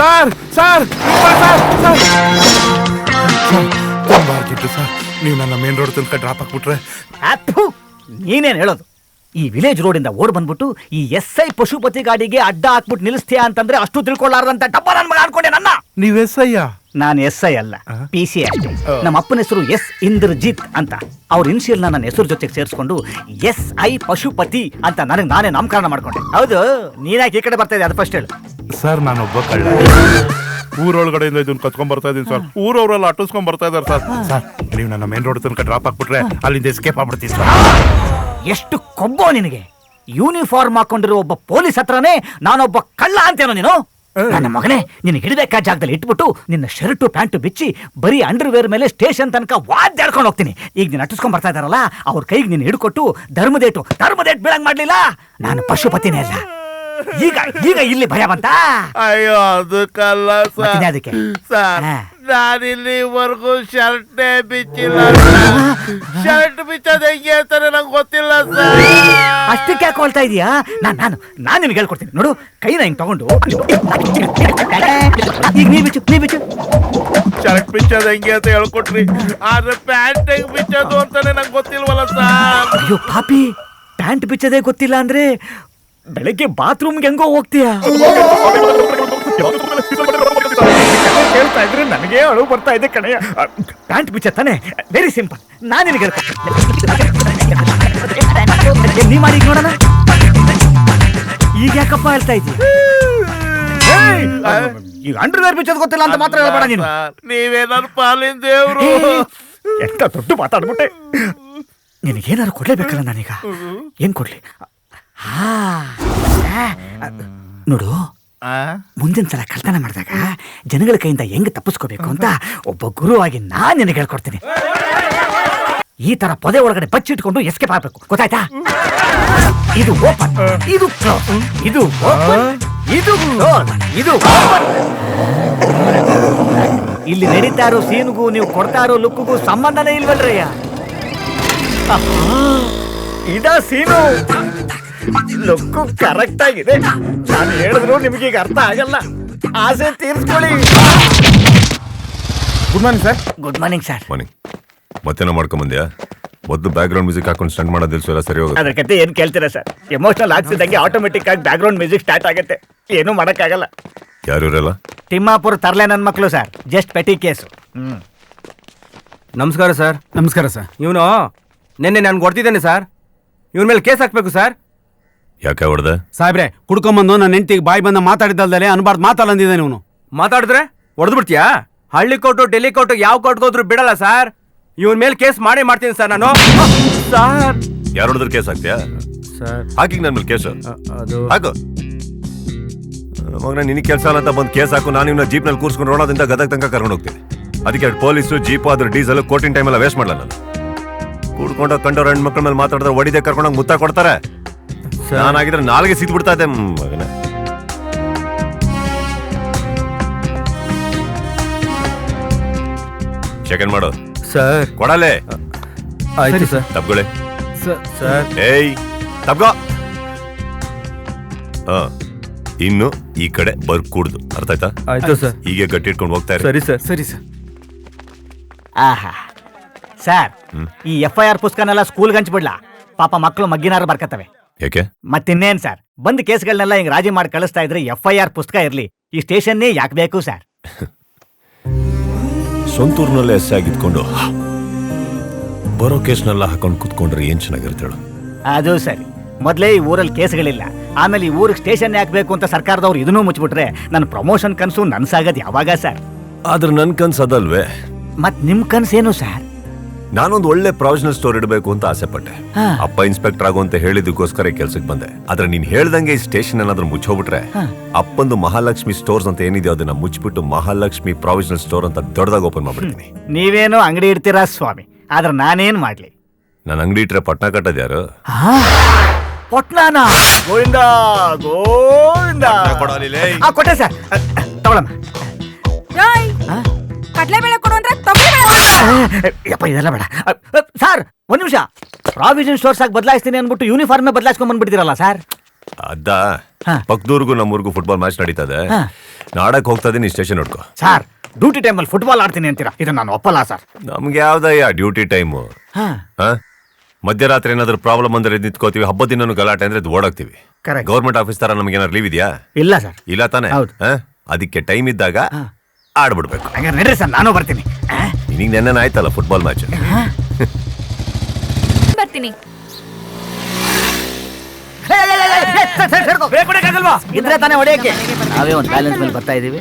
Sir sir ತುಂಬಾ urgent sir. ನೀವು ನನ್ನ ಮೇನ್ ರೋಡ್ ತನಕ ಡ್ರಾಪ್ ಹಾಕ್ಬಿಟ್ರೆ. ನೀನೇನ್ ಹೇಳೋದು? ಈ ವಿಲೇಜ್ ರೋಡ್ ಇಂದ ಓಡ್ ಬಂದ್ಬಿಟ್ಟು ಈ SI ಪಶುಪತಿ ಗಾಡಿಗೆ ಅಡ್ಡ ಹಾಕ್ಬಿಟ್ಟು ನಿಲ್ಲಿಸ್ತೀಯಾ ಅಂತಂದ್ರೆ ಅಷ್ಟು ತಿಳ್ಕೊಳ್ಳಾರ್ದಂತ ಡಬ್ಬ ನನ್ ಮಗ ಅನ್ಕೊಂಡೆ ನನ್ನ. ನೀವ್ SI? ನಾನು SI ಅಲ್ಲ, PC ಅಷ್ಟೇ. ನಮ್ಮ ಅಪ್ಪನ ಹೆಸರು S ಇಂದ್ರಜಿತ್ ಅಂತ. ಅವ್ರ ಇನ್ಶಿಯಲ್ ನನ್ನ ಹೆಸರು ಜೊತೆಗೆ ಸೇರಿಸ್ಕೊಂಡು SI ಪಶುಪತಿ ಅಂತ ನನಗೆ ನಾನೇ ನಾಮಕರಣ ಮಾಡ್ಕೊಂಡೆ. ಹೌದು, ನೀನಾಗಿ ಈ ಕಡೆ ಬರ್ತಾ ಇದ್ದೆ, ಅದು ಫಸ್ಟ್ ಹೇಳು. ಸರ್ ನಾನೊಬ್ಬ ಕಳ್ಳ. ಊರೊಳಗಡೆಯಿಂದ ಇದನ್ನ ಕತ್ಕೊಂಡ್ ಬರ್ತಾ ಇದೀನಿ ಸರ್. ಊರವರೆಲ್ಲ ಅಟ್ಟಿಸ್ಕೊಂಡ್ ಬರ್ತಾ ಇದಾರೆ ಸರ್. ಸರ್ ನೀವು ನನ್ನ ಮೇನ್ ರೋಡ್ ತನಕ ಡ್ರಾಪ್ ಹಾಕ್ಬಿಟ್ರೆ ಅಲ್ಲಿಂದ ಎಸ್ಕೇಪ್ ಆಗ್ಬಿಡ್ತೀನಿ ಸರ್. ಎಷ್ಟು ಕೊಬ್ಬೋ ನಿನಗೆ! ಯೂನಿಫಾರ್ಮ್ ಹಾಕೊಂಡಿರೋ ಒಬ್ಬ ಪೊಲೀಸ್ ಹತ್ರನೇ ನಾನೊಬ್ಬ ಕಳ್ಳ ಅಂತೇನೋ ನೀನು? ನನ್ನ ಮಗನೇ, ನಿನ್ನ ಹಿಡಿಬೇಕಾದ ಜಾಗದಲ್ಲಿ ಇಟ್ಬಿಟ್ಟು ನಿನ್ನ ಶರ್ಟು ಪ್ಯಾಂಟು ಬಿಚ್ಚಿ ಬರೀ ಅಂಡರ್ವೇರ್ ಮೇಲೆ ಸ್ಟೇಷನ್ ತನಕ ವಾದ್ಯಾಡ್ಕೊಂಡು ಹೋಗ್ತೀನಿ. ಈಗ ನೀನು ಅಟ್ಟಿಸ್ಕೊಂಡ್ ಬರ್ತಾ ಇದಾರಲ್ಲ, ಅವ್ರ ಕೈಗೆ ನೀನು ಹಿಡ್ಕೊಟ್ಟು ಧರ್ಮದೇಟ್ ಬೀಳಂಗ್ ಮಾಡ್ಲಿಲ್ಲ. ನಾನು ಪಶುಪತಿನೇ ಅಲ್ಲ. ಈಗ ಈಗ ಇಲ್ಲಿ ಭಯ ಬಂತ? ಅಯ್ಯೋ ಅದಕ್ಕಲ್ಲ ಸರ್. ಅದಕ್ಕೆ ಸರ್ ನಾನಿಲ್ಲಿವರೆಗೂ ಶರ್ಟೇ ಬಿಚ್ಚಿಲ್ಲ. ಶರ್ಟ್ ಬಿಚ್ಚೋದು ಹೆಂಗೆ ಅಂತಾನೆ ನಂಗೆ ಗೊತ್ತಿಲ್ಲ ಸರ್. ಅಷ್ಟಕ್ಕೆ ಯಾಕೆ ಹೋಳ್ತಾ ಇದೀಯಾ? ನಾನು ನಿನ್ಗೆ ಹೇಳ್ಕೊಡ್ತೀನಿ ನೋಡು. ಕೈನ ಹಿಂಗ್ ತಗೊಂಡು ಈಗ ನೀ ಬಿಚ್ಚು. ಶರ್ಟ್ ಬಿಚ್ಚೋದು ಹೆಂಗೆ ಅಂತ ಹೇಳ್ಕೊಟ್ರಿ, ಆದ್ರೆ ಪ್ಯಾಂಟ್ ಹೆಂಗ್ ಬಿಚ್ಚೋದು ಅಂತಾನೆ ನಂಗೆ ಗೊತ್ತಿಲ್ವಲ್ಲ ಸರ್. ಅಯ್ಯೋ ಪಾಪಿ, ಪ್ಯಾಂಟ್ ಬಿಚ್ಚೋದೇ ಗೊತ್ತಿಲ್ಲ ಅಂದ್ರೆ ಬೆಳಗ್ಗೆ ಬಾತ್ರೂಮ್ಗೆ ಹೆಂಗೋ ಹೋಗ್ತೀಯಾ? ಹೇಳ್ತಾ ಇದ್ರೆ ನನಗೆ ಅಳು ಬರ್ತಾ ಇದೆ ಕಣೆಯ. ಪ್ಯಾಂಟ್ ಬಿಚ್ಚ ತಾನೆ, ವೆರಿ ಸಿಂಪಲ್. ನಾನು ನಿನಗೆ ನೀ ಮಾಡಿ ನೋಡೋಣ. ಈಗ ಯಾಕಪ್ಪ ಹೇಳ್ತಾ ಇದ್ದೀಯ? ಈಗ ಅಂಡರ್ವೇರ್ ಬಿಚ್ಚೋದು ಗೊತ್ತಿಲ್ಲ ಅಂತ ಮಾತ್ರ ಹೇಳ್ಬೇಡ ನೀನು. ನೀವೇ ನನ್ನ ಪಾಲಿನ ದೇವ್ರು. ಎಂತ ದೊಡ್ಡ ಮಾತಾಡ್ಬಿಟ್ಟೆ. ನಿನಗೇನಾದ್ರು ಕೊಡ್ಲೇಬೇಕಲ್ಲ ನಾನೀಗ. ಏನ್ ಕೊಡ್ಲಿ? ನೋಡು, ಮುಂದಿನ ಸಲ ಕಳ್ತನ ಮಾಡಿದಾಗ ಜನಗಳ ಕೈಯಿಂದ ಹೆಂಗ್ ತಪ್ಪಿಸ್ಕೋಬೇಕು ಅಂತ ಒಬ್ಬ ಗುರುವಾಗಿ ನಾನ್ ನಿನಗೆ ಹೇಳ್ಕೊಡ್ತೀನಿ. ಈ ತರ ಪೊದೆ ಒಳಗಡೆ ಬಚ್ಚಿಟ್ಕೊಂಡು ಎಸ್ಕೇಪ್ ಆಗ್ಬೇಕು, ಗೊತ್ತಾಯ್ತಾ? ಇದು ಓಪನ್, ಇದು ಕ್ಲೋಸ್, ಇದು ಓಪನ್, ಇದು ಕ್ಲೋಸ್, ಇದು ಓಪನ್. ಇಲ್ಲಿ ನಡೀತಾ ಇರೋ ಸೀನ್ಗೂ ನೀವು ಕೊಡ್ತಾ ಇರೋ ಲುಕ್ಗೂ ಸಂಬಂಧನೇ ಇಲ್ವಲ್ರಯ್ಯ. ಇದ ಸೀನು, ಲುಕ್ಕು ಕರೆಕ್ಟ್ ಆಗಿದೆ. ನಾನು ಹೇಳಿದ್ರು ನಿಮ್ಗೆ ಈಗ ಅರ್ಥ ಆಗಲ್ಲ. ಆಸೆ ತೀರ್ಸ್ಕೊಳ್ಳಿ. Good morning sir. Good morning sir. Morning. ಮತ್ತೇನೋ ಮಾಡ್ಕೊಂಬಂದ್ಯಾ? ಮೊದಲು ಬ್ಯಾಕ್ ಗ್ರೌಂಡ್ ಮ್ಯೂಸಿಕ್ ಹಾಕೊಂಡು ಸ್ಟಂಟ್ ಮಾಡೋದಿಲ್ಲ ಎಲ್ಲ ಸರಿ ಹೋಗುತ್ತೆ. ಅದ್ರ ಕತೆ ಏನ್ ಕೇಳ್ತೀರಾ ಸರ್? ಎಮೋಷನಲ್ ಆಗ್ತಿದ್ದಂಗೆ ಆಟೋಮೆಟಿಕ್ ಆಗಿ ಬ್ಯಾಕ್ ಗ್ರೌಂಡ್ ಮ್ಯೂಸಿಕ್ ಸ್ಟಾರ್ಟ್ ಆಗುತ್ತೆ. ಏನೂ ಮಾಡಕ್ಕಾಗಲ್ಲ. ಯಾರು ಇವರೆಲ್ಲ? ತಿಮ್ಮಾಪುರ ತರ್ಲೆ ನನ್ನ ಮಕ್ಕಳು ಸರ್. Just petty case. ನಮಸ್ಕಾರ ಸರ್. ನಮಸ್ಕಾರ ಸರ್. ಇವನು ನಿನ್ನೆ ನಾನು ಕೊಡ್ತಿದ್ದೇನೆ ಸರ್. ಇವನ ಮೇಲೆ ಕೇಸ್ ಹಾಕ್ಬೇಕು ಸರ್. ಯಾಕೆ ಹೊಡೆದ? ಸಾಹೇಬ್ರೆ, ಕುಡ್ಕೊಂಬಂದು ನನ್ನ ಹೆಂಡತಿಗೆ ಬಾಯಿ ಬಂದ ಮಾತಾಡಿದ್ದಲ್ದಲೆ ಅನ್ಬಾರ್ದು ಮಾತಾಡಂದಿದ್ದಾನೆ ಇವನು. ಮಾತಾಡಿದ್ರೆ ಹೊಡೆದು ಬಿಡ್ತೀಯಾ? ಹಳ್ಳಿ ಕೋರ್ಟು ಡೆಲ್ಲಿ ಕೋರ್ಟು ಯಾವ ಕೋರ್ಟ್ಗೆ ಹೋದ್ರು ಬಿಡಲ್ಲ ಸರ್. ಇವನ್ ಮೇಲೆ ಕೇಸ್ ಮಾಡ್ತೀನಿ ಸರ್ ನಾನು. ಸರ್ ಯಾರು ಹೊಡೆದ್ರೆ ಕೇಸ್ ಹಾಕ್ತೀಯಾ? ಸರ್ ಹಾಕಿ ನನ್ನ ಮೇಲೆ ಕೇಸು ಅದು ಹಾಕು. ಮಗನ ನಿನಗೆ ಕೆಲಸ ಅಂತ ಬಂದು ಕೇಸ್ ಹಾಕು. ನಾನು ಇವನ್ನ ಜೀಪ್ನಲ್ಲಿ ಕೂರ್ಸ್ಕೊಂಡು ರೋಣದಿಂದ ಗದಗ ತನಕ ಕರ್ಕೊಂಡು ಹೋಗ್ತೀನಿ. ಅದಕ್ಕೆ ಪೊಲೀಸು ಜೀಪು ಅದ್ರ ಡೀಸೆಲ್ ಕೋರ್ಟಿನ ಟೈಮೆಲ್ಲ ವೇಸ್ಟ್ ಮಾಡಲ್ಲ. ನಾನು ಕೂಡ್ಕೊಂಡು ಕಂಡವ್ರ ಹೆಣ್ಮಕ್ಳ ಮೇಲೆ ಮಾತಾಡಿದ್ರೆ ಹೊಡಿದೆ ಕರ್ಕೊಂಡೋಗಿ ಮುತ್ತ ಕೊಡ್ತಾರೆ. ನಾನಾಗಿದ್ರೆ ನಾಲ್ಗೆ ಸಿದ್ದು ಬಿಡ್ತಾ ಇದ್ದೆ ಮಗನ. ಸೆಕೆಂಡ್ ಮಾಡು ಸರ್. ಕೊಡಲೇ. ಆಯ್ತು ಸರ್. ತಪ್ಕೊಳ್ಳಿ ಸರ್. ಏಯ್ ತಪ್ಕೋ. ಇನ್ನು ಈ ಕಡೆ ಬರ್ಕೂಡ್ದು, ಅರ್ಥ ಆಯ್ತಾ? ಆಯ್ತು ಸರ್. ಹೀಗೆ ಗಟ್ಟಿ ಇಟ್ಕೊಂಡು ಹೋಗ್ತಾ ಇರಿ. ಸರಿ ಸರ್. ಸರಿ ಸರ್. ಆಹಾ ಸರ್, ಈ FIR ಪುಸ್ತಕನೆಲ್ಲ ಸ್ಕೂಲ್ಗೆ ಹಂಚ್ಬಿಡ್ಲಾ? ಪಾಪ ಮಕ್ಕಳು ಮಗ್ಗಿನಾರು ಬರ್ಕತ್ತವೆ. ಯಾಕೆ? ಮತ್ತಿನ್ನೇನ್ ಸರ್, ಬಂದ್ ಕೇಸ್ಗಳನ್ನೆಲ್ಲ ಹಿಂಗ್ ರಾಜಿ ಮಾಡಿ ಕಳಿಸ್ತಾ ಇದ್ರೆ FIR ಪುಸ್ತಕ ಇರ್ಲಿ, ಈ ಸ್ಟೇಷನ್ನೇ ಯಾಕೆ ಬೇಕು ಸರ್? ಸ್ವಂತೂರ್ನಲ್ಲೇ ಆಗಿದ್ಕೊಂಡು ಬರೋ ಕೇಸ್ನೆಲ್ಲ ಹಾಕೊಂಡು ಕುತ್ಕೊಂಡ್ರೆ ಏನ್ ಚೆನ್ನಾಗಿರ್ತೇಳು. ಅದು ಸರಿ. ಮೊದ್ಲೇ ಈ ಊರಲ್ಲಿ ಕೇಸ್ಗಳಿಲ್ಲ, ಆಮೇಲೆ ಈ ಊರಿಗೆ ಸ್ಟೇಷನ್ ಯಾಕೆ ಬೇಕು ಅಂತ ಸರ್ಕಾರದವ್ರು ಇದನ್ನೂ ಮುಚ್ಚಿಬಿಟ್ರೆ ನನ್ನ ಪ್ರಮೋಷನ್ ಕನ್ಸು ನನ್ಸಾಗದ್ ಯಾವಾಗ ಸರ್? ಆದ್ರೆ ನನ್ ಕನ್ಸು ಅದಲ್ವೇ. ಮತ್ ನಿಮ್ ಕನ್ಸೇನು ಸರ್? ನಾನೊಂದು ಒಳ್ಳೆ ಪ್ರೊವಿಷನಲ್ ಸ್ಟೋರ್ ಇಡಬೇಕು ಅಂತ ಆಸೆ ಪಟ್ಟೆ. ಅಪ್ಪ ಇನ್ಸ್ಪೆಕ್ಟರ್ ಆಗು ಅಂತ ಹೇಳಿದಕ್ಕೋಸ್ಕರ ಕೆಲ್ಸಕ್ಕೆ ಬಂದೆ. ಆದ್ರೆ ನೀನ್ ಹೇಳ್ದಂಗೆ ಈ ಸ್ಟೇಷನ್ ಏನಾದ್ರೂ ಮುಚ್ಚೋಗ್ಬಿಟ್ರೆ ಅಪ್ಪಂದು ಮಹಾಲಕ್ಷ್ಮಿ ಸ್ಟೋರ್ಸ್ ಅಂತ ಏನಿದೆಯೋ ಅದನ್ನ ಮುಚ್ಚಿಬಿಟ್ಟು ಮಹಾಲಕ್ಷ್ಮಿ ಪ್ರೊವಿಷನಲ್ ಸ್ಟೋರ್ ಅಂತ ದೊಡ್ಡದಾಗಿ ಓಪನ್ ಮಾಡ್ಬಿಡ್ತೀನಿ. ನೀವೇನೋ ಅಂಗಡಿ ಇಡ್ತೀರಾ ಸ್ವಾಮಿ, ಆದ್ರೆ ನಾನೇನ್ ಮಾಡ್ಲಿ? ನಾನು ಅಂಗಡಿ ಇಟ್ರೆ ಪಟ್ನ ಕಟ್ಟೋದು ಯಾರು? ಪಟ್ನಾನ? ಗೋವಿಂದ ಗೋವಿಂದ. ಕೊಟ್ಟೆ ಸರ್, ತಗೊಳಮ್ಮ. ಕಡ್ಲೆಬೇಳೆ ಕೊಡು ಅಂದ್ರೆ ಯಪ್ಪ ಇದೆಲ್ಲ ಬೇಡ ಸರ್. ಒಂದ್ ನಿಮಿಷ, ಪ್ರಾವಿಷನ್ ಸ್ಟೋರ್ಸ್ ಆಗಿ ಬದಲಾಯಿಸ್ತೀನಿ ಅನ್ಬಿಟ್ಟು ಯೂನಿಫಾರ್ಮೇ ಬದಲಾಯಿಸ್ಕೊಂಡ್ ಬಂದ್ಬಿಡ್ತೀರಲ್ಲ ಸರ್? ಅದ ಹಾ. ಪಕ್ಕದೂರ್ಗು ನಮ್ಮೂರ್ಗು ಫುಟ್ಬಾಲ್ ಮ್ಯಾಚ್ ನಡೀತಾ ಇದೆ. ಹಾ. ನಾಡಕ್ ಹೋಗ್ತಾ ಇದೀನಿ, ಸ್ಟೇಷನ್ ನೋಡ್ಕೋ. ಸರ್ ಡ್ಯೂಟಿ ಟೈಮಲ್ಲಿ ಫುಟ್ಬಾಲ್ ಆಡ್ತೀನಿ ಅಂತೀರಾ, ಇದು ನಾನು ಒಪ್ಪಲ್ಲ ಸರ್. ನಮ್ಗೆ ಯಾವ್ದಯ್ಯ ಡ್ಯೂಟಿ ಟೈಮು? ಮಧ್ಯರಾತ್ರಿ ಏನಾದ್ರು ಪ್ರಾಬ್ಲಮ್ ಅಂದ್ರೆ ನಿಂತ್ಕೋತೀವಿ, ಹಬ್ಬದ ದಿನ ಗಲಾಟೆ ಅಂದ್ರೆ ಓಡಾಕ್ತಿವಿ. Correct. ಗೌರ್ಮೆಂಟ್ ಆಫೀಸ್ ತರ ನಮ್ಗೆ ಏನಾರು ಲೀವ್ ಇದೆಯಾ? ಇಲ್ಲ ಸರ್. ಇಲ್ಲ ತಾನೆ? ಹೌದು. ಅದಕ್ಕೆ ಟೈಮ್ ಇದ್ದಾಗ ಆಡ್ಬಿಡ್ಬೇಕು. ಹಂಗಾರೆ ನಡ್ರಿ ಸರ್, ನಾನು ಬರ್ತೀನಿ. ನಿನಗೆ ನೆನ್ನೆ ಆಯ್ತಲ್ಲ ಫುಟ್ಬಾಲ್ ಮ್ಯಾಚ್. ಬರ್ತೀನಿ. ಇದ್ರೆ ತಾನೇ ಹೊಡೆಯಕ್ಕೆ. ನಾವೇ ಒಂದು ಬ್ಯಾಲೆನ್ಸ್ ಮೇಲೆ ಬರ್ತಾ ಇದೀವಿ.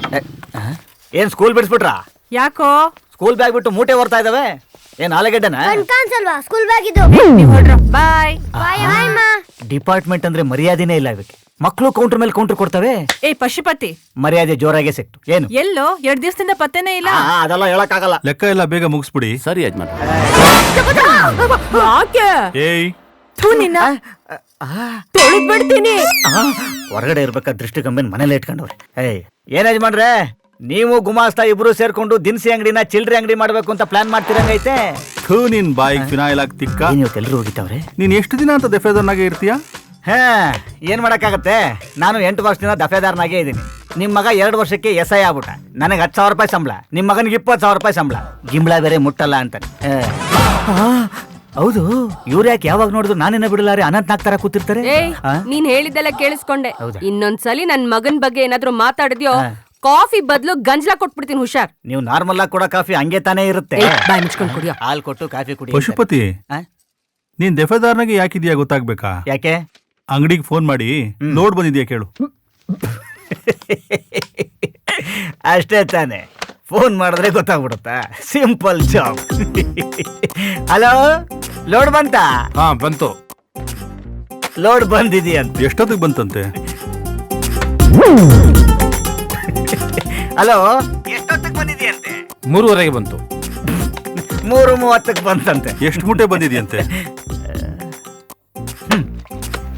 ಏನ್ ಸ್ಕೂಲ್ ಬಿಡಿಸ್ಬಿಟ್ರಾ? ಯಾಕೋ ಸ್ಕೂಲ್ ಬ್ಯಾಗ್ ಬಿಟ್ಟು ಮೂಟೆ ಓಡ್ತಾ ಇದಾವೆ. ಏನ್ ಆಲೂಗಡ್ಡೆನಾ? ಕಾಣಿಸಲ್ವಾ ಸ್ಕೂಲ್ ಬ್ಯಾಗ್ ಇದು? ಬಾಯ್. ಬಾಯ್ ಬಾಯ್ ಮಾ. ಡಿಪಾರ್ಟ್ಮೆಂಟ್ ಅಂದ್ರೆ ಮರ್ಯಾದೆನೇ ಇಲ್ಲ ಇವಕ್ಕೆ. ಮಕ್ಕಳು ಕೌಂಟರ್ ಮೇಲೆ ಕೌಂಟರ್ ಕೊಡ್ತವೆ. ಏ ಪಶುಪತಿ, ಮರ್ಯಾದೆ ಜೋರಾಗೆ ಸಿಕ್ತು. ಏನು? ಎಲ್ಲೋ 2 ದಿವಸದಿಂದ ಪತ್ತೆನೇ ಇಲ್ಲ. ಅದೆಲ್ಲ ಹೇಳಕ್ಕಾಗಲ್ಲ. ಲೆಕ್ಕ ಎಲ್ಲ ಬೇಗ ಮುಗಿಸ್ಬಿಡಿ. ಸರಿ ಯಜಮಾನ. ಯಾಕೆ? ಏಯ್, ಥು ನಿನ್ನ ತೊಳೆದ್ ಬಿಡ್ತೀನಿ. ಹೊರಗಡೆ ಇರ್ಬೇಕಾದ ದೃಷ್ಟಿ ಕಂಬಿನ ಮನೇಲೆ ಇಟ್ಕೊಂಡವ್ರೆ. ಏನ್ ಯಜಮಾನ್ರೆ, ನೀವು ಗುಮಾಸ್ತಾ ಇಬ್ರು ಸೇರ್ಕೊಂಡು ದಿನಸಿ ಅಂಗಡಿನ ಚಿಲ್ಡ್ರಿ ಅಂಗಡಿ ಮಾಡ್ಬೇಕು ಅಂತ ಪ್ಲಾನ್ ಮಾಡ್ತಿರಂಗೈತೆ. ಥೂ, ನಿನ್ ಬಾಯಿಗೆ ಫಿನಾಯಿಲ್ ಹಾಕಿ ತಿಕ್ಕ. ಎಲ್ರು ಹೋಗಿತ್ತವ್ರೆ. ನೀನ್ ಎಷ್ಟು ದಿನ ಅಂತ ದಫೇದರ್ನಾಗೆ ಇರ್ತೀಯ? ಏನ್ ಮಾಡಕ್ಕಾಗತ್ತೆ, ನಾನು 8 ವರ್ಷದಿಂದ ದಫೇದಾರನಾಗೇ ಇದ್ದೀನಿ. ನಿಮ್ ಮಗ 2 ವರ್ಷಕ್ಕೆ SI ಆಗ್ಬಿಟ್ಟ. ನನಗೆ 10,000 ರೂಪಾಯಿ ಸಂಬಳ, ನಿಮ್ ಮಗನಿಗೆ 20,000 ರೂಪಾಯಿ ಸಂಬಳ. ಗಿಂಬಳ ಬೇರೆ ಮುಟ್ಟಲ್ಲ ಅಂತಾನೆ. ಹೌದು, ಇವ್ರು ಯಾಕೆ ಯಾವಾಗ ನೋಡಿದ್ರು ನಾನೇನ ಬಿಡಲಾರೆ ಅನಂತನಾಗ್ ತರ ಕೂತಿರ್ತಾರೆ? ಏಯ್, ನೀನ್ ಹೇಳಿದ್ದೆಲ್ಲ ಕೇಳಿಸ್ಕೊಂಡೆ. ಹೌದಾ? ಇನ್ನೊಂದ್ಸಲಿ ನನ್ ಮಗನ್ ಬಗ್ಗೆ ಏನಾದ್ರೂ ಮಾತಾಡಿದ್ಯೋ ಕಾಫಿ ಬದಲು ಗಂಜಲ ಕೊಟ್ಬಿಡ್ತೀನಿ, ಹುಷಾರ್. ನೀವು ನಾರ್ಮಲ್ ಆಗಿ ಕೊಡೋ ಕಾಫಿ ಹಂಗೆ ತಾನೇ ಇರುತ್ತೆ. ಬಾಯ್ ಮುಚ್ಕೊಂಡ್ ಕುಡಿಯೋ. ಹಾಲ್ ಕೊಟ್ಟು ಕಾಫಿ ಕುಡಿ. ಪಶುಪತಿ, ನೀನ್ ದಫೇದಾರ್ನಾಗೆ ಯಾಕಿದ್ಯಾ ಗೊತ್ತಾಗ್ಬೇಕಾ? ಯಾಕೆ? ಅಂಗಡಿಗೆ ಫೋನ್ ಮಾಡಿ ಲೋಡ್ ಬಂದಿದ್ಯಾ ಕೇಳು. ಅಷ್ಟೇ ತಾನೆ, ಫೋನ್ ಮಾಡಿದ್ರೆ ಗೊತ್ತಾಗ್ಬಿಡುತ್ತಾ? Simple job. ಹಲೋ, ಲೋಡ್ ಬಂತ? ಹಾ ಬಂತು. ಲೋಡ್ ಬಂದಿದೆಯಂತ. ಎಷ್ಟೊತ್ತಿಗೆ ಬಂತಂತೆ? ಹಲೋ, ಎಷ್ಟೊತ್ತಿಗೆ ಬಂದಿದೆಯಂತೆ? 3:30 ಬಂತು. 3:30 ಬಂತಂತೆ. ಎಷ್ಟು ಮೂಟೆ ಬಂದಿದ್ಯಂತೆ?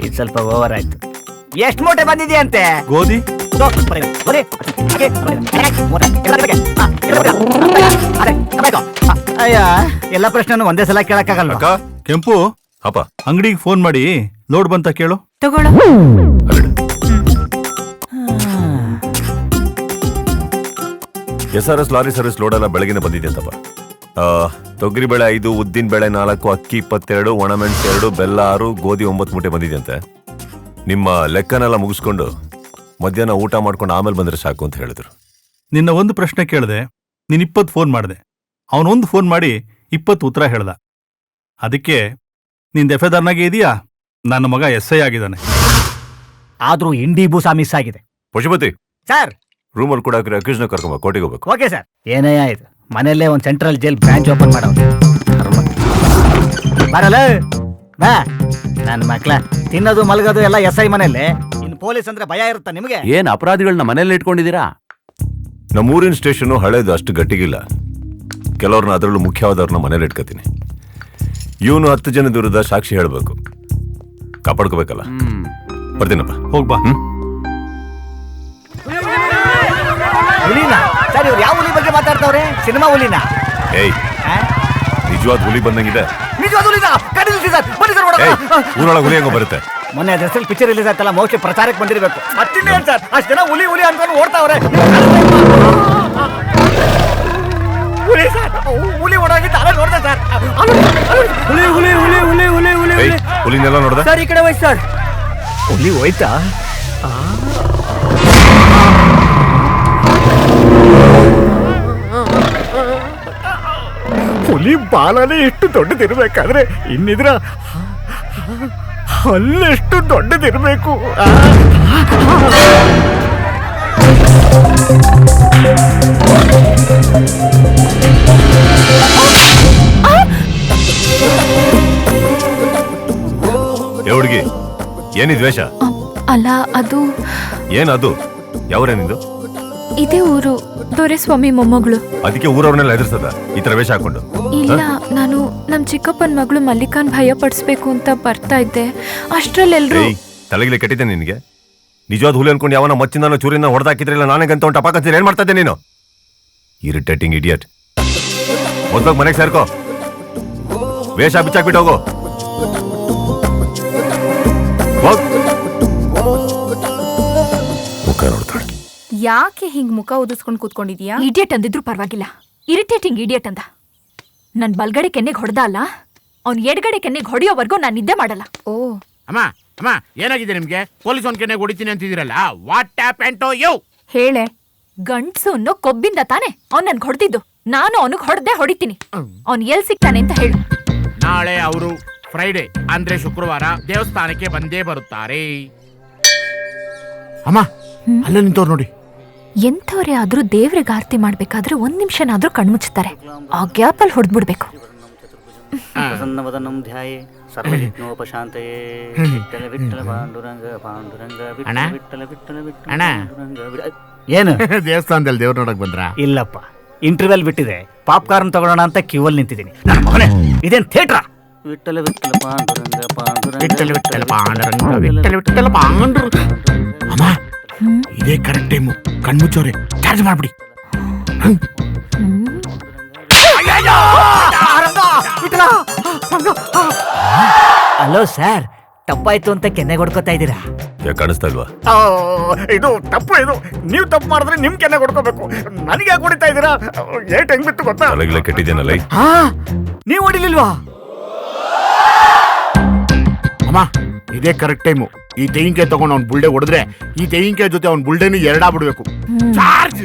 ಇದು ಸ್ವಲ್ಪ ಓವರ್ ಆಯ್ತು. ಎಷ್ಟು ಮೂಟೆ ಬಂದಿದೆಯಂತೆ? ಗೋಧಿ ಅಯ್ಯ, ಎಲ್ಲ ಪ್ರಶ್ನೆ ಒಂದೇ ಸಲ ಕೇಳಕ್ಕಾಗಲ್ಲ. ಅಕ್ಕ, ಕೆಂಪು, ಅಪ್ಪ, ಅಂಗಡಿಗೆ ಫೋನ್ ಮಾಡಿ ಲೋಡ್ ಬಂತ ಕೇಳು. ತಗೊಳ್ಳೋ. SRS ಲಾರಿ ಸರ್ವಿಸ್ ಲೋಡ್ ಎಲ್ಲ ಬೆಳಗಿನ ಬಂದಿದೆ ಅಂತಪ್ಪ. ತೊಗರಿ ಬೇಳೆ 5, ಉದ್ದಿನ ಬೇಳೆ 4, ಅಕ್ಕಿ 22, ಒಣಮೆಣಸು 2, ಬೆಲ್ಲ 6, ಗೋಧಿ 9 ಮೂಟೆ ಬಂದಿದೆ ಅಂತೆ. ನಿಮ್ಮ ಲೆಕ್ಕನೆಲ್ಲ ಮುಗಿಸ್ಕೊಂಡು ಮಧ್ಯಾಹ್ನ ಊಟ ಮಾಡ್ಕೊಂಡು ಆಮೇಲೆ ಬಂದ್ರೆ ಸಾಕು ಅಂತ ಹೇಳಿದ್ರು. ನಿನ್ನ ಒಂದು ಪ್ರಶ್ನೆ ಕೇಳಿದೆ, ನೀನ್ 20 ಫೋನ್ ಮಾಡಿದೆ. ಅವನೊಂದು ಫೋನ್ ಮಾಡಿ 20 ಉತ್ತರ ಹೇಳ್ದ. ಅದಕ್ಕೆ ನೀನ್ ದಫೇದಾರ್ನಾಗೆ ಇದೀಯಾ, ನನ್ನ ಮಗ SI ಆಗಿದ್ದಾನೆ. ಆದ್ರೂ ಇಂಡಿ ಬೂಸಾ ಮಿಸ್ ಆಗಿದೆ. ಪಶುಪತಿ, ಸರ್. ರೂಮಲ್ಲಿ ಕೂಡ ಅಕ್ಯೂಸ್ನ ಕರ್ಕೊಂಬ, ಕೋರ್ಟಿಗೆ ಹೋಗ್ಬೇಕು. Okay sir. ಏನೇ ಆಯ್ತು, ಮನೆಯಲ್ಲೇ ಒಂದು ಸೆಂಟ್ರಲ್ ಜೈಲ್ ಬ್ರಾಂಚ್ ಓಪನ್ ಮಾಡೋ. ಬರಲ್ಲ ಬಾ ನನ್ನ ಮಕ್ಳ. ತಿನ್ನೋದು ಮಲಗೋದು ಎಲ್ಲ SI ಮನೆಯಲ್ಲೇ. ಇನ್ನು ಪೊಲೀಸ್ ಅಂದ್ರೆ ಭಯ ಇರುತ್ತಾ ನಿಮಗೆ? ಏನ್ ಅಪರಾಧಿಗಳನ್ನ ಮನೇಲಿ ಇಟ್ಕೊಂಡಿದ್ದೀರಾ? ನಮ್ಮೂರಿನ ಸ್ಟೇಷನು ಹಳೇದು, ಅಷ್ಟು ಗಟ್ಟಿಗಿಲ್ಲ. ಕೆಲವ್ರನ್ನ, ಅದರಲ್ಲೂ ಮುಖ್ಯವಾದವ್ರನ್ನ ಮನೇಲಿ ಇಟ್ಕೋತೀನಿ. ಇವನು 10 ಜನದ ವಿರುದ್ಧ ಸಾಕ್ಷಿ ಹೇಳ್ಬೇಕು, ಕಾಪಾಡ್ಕೋಬೇಕಲ್ಲ. ಬರ್ತೀನಪ್ಪ. ಹೋಗ್ಬಾ. ಹುಲಿನ ಸರ್, ಇವ್ರು ಯಾವ ಹುಲಿ ಬಗ್ಗೆ ಮಾತಾಡ್ತಾವ್ರೆ? ಸಿನಿಮಾ ಹುಲಿನ? ಏಯ್, ನಿಜವಾದ ಹುಲಿ ಬಂದಂಗಿದೆ. ನಿಜವಾದ ಹುಲಿನ? ಕಡಿಲ್ಸಿ ಸರ್, ಬನ್ನಿ ಸರ್. ಏಯ್, ಊರೊಳಗೆ ಹುಲಿ ಹೆಂಗೋ ಬರುತ್ತೆ? ಮೊನ್ನೆ ಹೆಸರು ಪಿಕ್ಚರ್ ರಿಲೀಸ್ ಆಯ್ತಲ್ಲ, ಮೋಸ್ಟ್ಲಿ ಪ್ರಚಾರಕ್ಕೆ ಬಂದಿರಬೇಕು. ಮತ್ತಿನ್ನೇನು ಸರ್, ಅಷ್ಟು ಜನ ಹುಲಿ ಹುಲಿ ಅನ್ಕೊಂಡು ಓಡ್ತಾವ್ರೆ. ಹುಲಿ ಸರ್, ಹುಲಿ ಓಡೋಗಿ ತಾನೇ ನೋಡ್ದೆ ಸರ್. ಹುಲಿ ಹುಲಿ ಹುಲಿ ಹುಲಿ ಹುಲಿ ಹುಲಿ ಏಯ್, ಹುಲಿನೆಲ್ಲ ನೋಡ್ದ? ಸರ್, ಈ ಕಡೆ ಹೋಯ್ತು ಸರ್. ಹುಲಿ ಹೋಯ್ತಾ? ಹುಲಿ ಬಾಲನೇ ಎಷ್ಟು ದೊಡ್ಡದಿರ್ಬೇಕಾದ್ರೆ ಇನ್ನಿದ್ರ ಅಲ್ಲೆಷ್ಟು ದೊಡ್ಡದಿರ್ಬೇಕು. ಹುಡುಗಿ, ಏನಿದ್ ವೇಷ? ಅಲ್ಲ, ಅದು ಏನದು? ಯಾವ್ರೇನಿದು? ಇದೇ ಊರು, ದೊರೆಸ್ವಾಮಿ ಮೊಮ್ಮಗಳು. ಅದಕ್ಕೆ ಊರವ್ರನ್ನೆಲ್ಲ ಎದುರಿಸದ ಈ ತರ ವೇಷ ಹಾಕೊಂಡು? ಇಲ್ಲ, ನಾನು ನಮ್ ಚಿಕ್ಕಪ್ಪನ ಮಗಳು ಮಲ್ಲಿಕಾನ್ ಭಯ ಪಡಿಸ್ಬೇಕು ಅಂತ ಬರ್ತಾ ಇದ್ದೆ. ಅಷ್ಟ್ರಲ್ಲೆಲ್ರು ತಲೆಗಿಲೆ ಕೆಟ್ಟಿದ್ದೆ ನಿನಗೆ? ನಿಜವಾದ ಹುಲಿ ಅನ್ಕೊಂಡು ಯಾವನ ಮಚ್ಚಿನ ಚೂರಿನ ಹೊಡೆದಾಕಿದ್ರಿಲ್ಲ, ನಾನೇಗಂತ ಒಂದು ಟಪಾಕಂತೀರಿ. ಏನ್ ಮಾಡ್ತಾ ಇದ್ದೆ ನೀನು? Irritating idiot. ಮೊದ್ಲಾಗ ಮನೆಗೆ ಸೇರ್ಕೋ, ವೇಷ ಬಿಚ್ಚಾಕ್ಬಿಟ್ಟು ಹೋಗು. ಹೋಗ್. ಯಾಕೆ ಹಿಂಗ್ ಮುಖ ಉದಿಸ್ಕೊಂಡ್ ಕೂತ್ಕೊಂಡಿದ್ಯಾ? ಇಡಿಯಟ್ ಅಂದಿದ್ರು ಪರವಾಗಿಲ್ಲ, ಇರಿಟೇಟಿಂಗ್ ಇಡಿಯಟ್ ಅಂದ. ನನ್ ಬಲ್ಗಡೆ ಕೆನ್ನೆಗೆ ಹೊಡೆದ ಅಲ್ಲ, ಅವ್ನ್ ಎಡಗಡೆ ಕೆನ್ನೆಗೆ ಹೊಡೆಯೋವರೆಗೂ ನಾನು ನಿದ್ದೆ ಮಾಡಲ್ಲ. ಓ, ಅಮ್ಮ ಅಮ್ಮ ಏನಾಗಿದೆ ನಿಮ್ಗೆ? ಪೊಲೀಸ್ ಒಂದ್ ಕೆನೆ ಹೊಡಿತೀನಿ ಅಂತಿದ್ದೀರಲ್ಲ, ವಾಟ್ ಹ್ಯಾಪನ್ ಟು ಯು? ಹೇಳೆ. ಗಂಡ್ಸು ಅನ್ನೋ ಕೊಬ್ಬಿಂದ ತಾನೆ ಅವ್ನ್ ನನ್ಗೆ ಹೊಡೆದಿದ್ದು. ನಾನು ಅವನಿಗೆ ಹೊಡೆದಿದ್ದೀನಿ. ಅವ್ನ್ ಎಲ್ ಸಿಗ್ತಾನೆ ಅಂತ ಹೇಳು. ನಾಳೆ ಅವರು ಫ್ರೈಡೆ ಅಂದ್ರೆ ಶುಕ್ರವಾರ ದೇವಸ್ಥಾನಕ್ಕೆ ಬಂದೇ ಬರುತ್ತಾರೆ. ಅಮ್ಮ ಅಲ್ಲೇ ನಿಂತವ್ರು ನೋಡಿ. ಎಂಥವ್ರೇ ಆದ್ರೂ ದೇವ್ರಿಗೆ ಆರತಿ ಮಾಡ್ಬೇಕಾದ್ರೆ 1 ನಿಮಿಷನಾದ್ರೂ ಕಣ್ಮುಚ್ತಾರೆ. ಆ ಗ್ಯಾಪಲ್ಲಿ ಹೊಡೆದ್ಬಿಡ್ಬೇಕು. ಪ್ರಸನ್ನವದನಂ ಧ್ಯಾಯೇ ಸರ್ವವಿಘ್ನೋಪಶಾಂತಯೇ. ವಿಠ್ಠಲ ವಿಠ್ಠಲ ಪಾಂಡುರಂಗ ಪಾಂಡುರಂಗ ಅಣ್ಣ? ವಿಠ್ಠಲ ವಿಠ್ಠಲ ವಿಠ್ಠಲ ಅಣ್ಣ? ಏನು ದೇವಸ್ಥಾನದಲ್ಲಿ ದೇವ್ರ ನೋಡಕ್ ಬಂದ್ರ? ಇಲ್ಲಪ್ಪ, ಇಂಟರ್ವೆಲ್ ಬಿಟ್ಟಿದೆ, ಪಾಪ್ಕಾರ್ನ್ ತಗೊಳ್ಳೋಣ ಅಂತ ಕ್ಯೂವಲ್ಲಿ ನಿಂತಿದ್ದೀನಿ. ನನ್ನ ಮಗನೇ, ಇದೇನ್ ಥಿಯೇಟ್ರಾ? ವಿಠ್ಠಲ ವಿಠ್ಠಲ ಪಾಂಡುರಂಗ ಪಾಂಡುರಂಗ ವಿಠ್ಠಲ ವಿಠ್ಠಲ ಪಾಂಡುರಂಗ ವಿಠ್ಠಲ ವಿಠ್ಠಲ ಪಾಂಡುರಂಗ. ಅಮ್ಮ ಇದೇ ಕರೆಕ್ಟ್ ಟೈಮು, ಕಣ್ಮುಚ್ಚೋರೆ ಚಾರ್ಜ್ ಮಾಡ್ಬಿಡಿ. ಹಲೋ ಸರ್, ತಪ್ಪಾಯ್ತು ಅಂತ ಕೆನ್ನೆ ಹೊಡ್ಕೋತಾ ಇದ್ದೀರಾ? ಯಾಕೆ ಕಾಣಿಸ್ತಾ ಇಲ್ವಾ? ಇದು ತಪ್ಪು. ಇದು ನೀವು ತಪ್ಪು ಮಾಡಿದ್ರೆ ನಿಮ್ ಕೆನ್ನೆ ಹೊಡ್ಕೋಬೇಕು. ನನಗೆ ಯಾಕೆ ಹೊಡಿತಾ ಇದ್ದೀರಾ? ಏಟ್ ಹೆಂಗ್ ಬಿತ್ತು ಗೊತ್ತಾ? ತಲೆಗಿಲ್ಲ ಕೆಟ್ಟಿದ್ದೇನಲ್ಲ. ನೀವು ಹೊಡಿಲಿಲ್ವಾ? ಅಮ್ಮ ಇದೇ ಕರೆಕ್ಟ್ ಟೈಮು. ಈ ತೆಂಗಿನಕಾಯಿ ತಗೊಂಡು ಅವ್ನ್ ಬುಲ್ಡೆ ಹೊಡೆದ್ರೆ ಈ ತೆಂಗಿನಕಾಯಿ ಜೊತೆ ಅವ್ನ್ ಬುಲ್ಡೆನು ಎರಡಾಗ್ಬಿಡ್ಬೇಕು. ಚಾರ್ಜ್.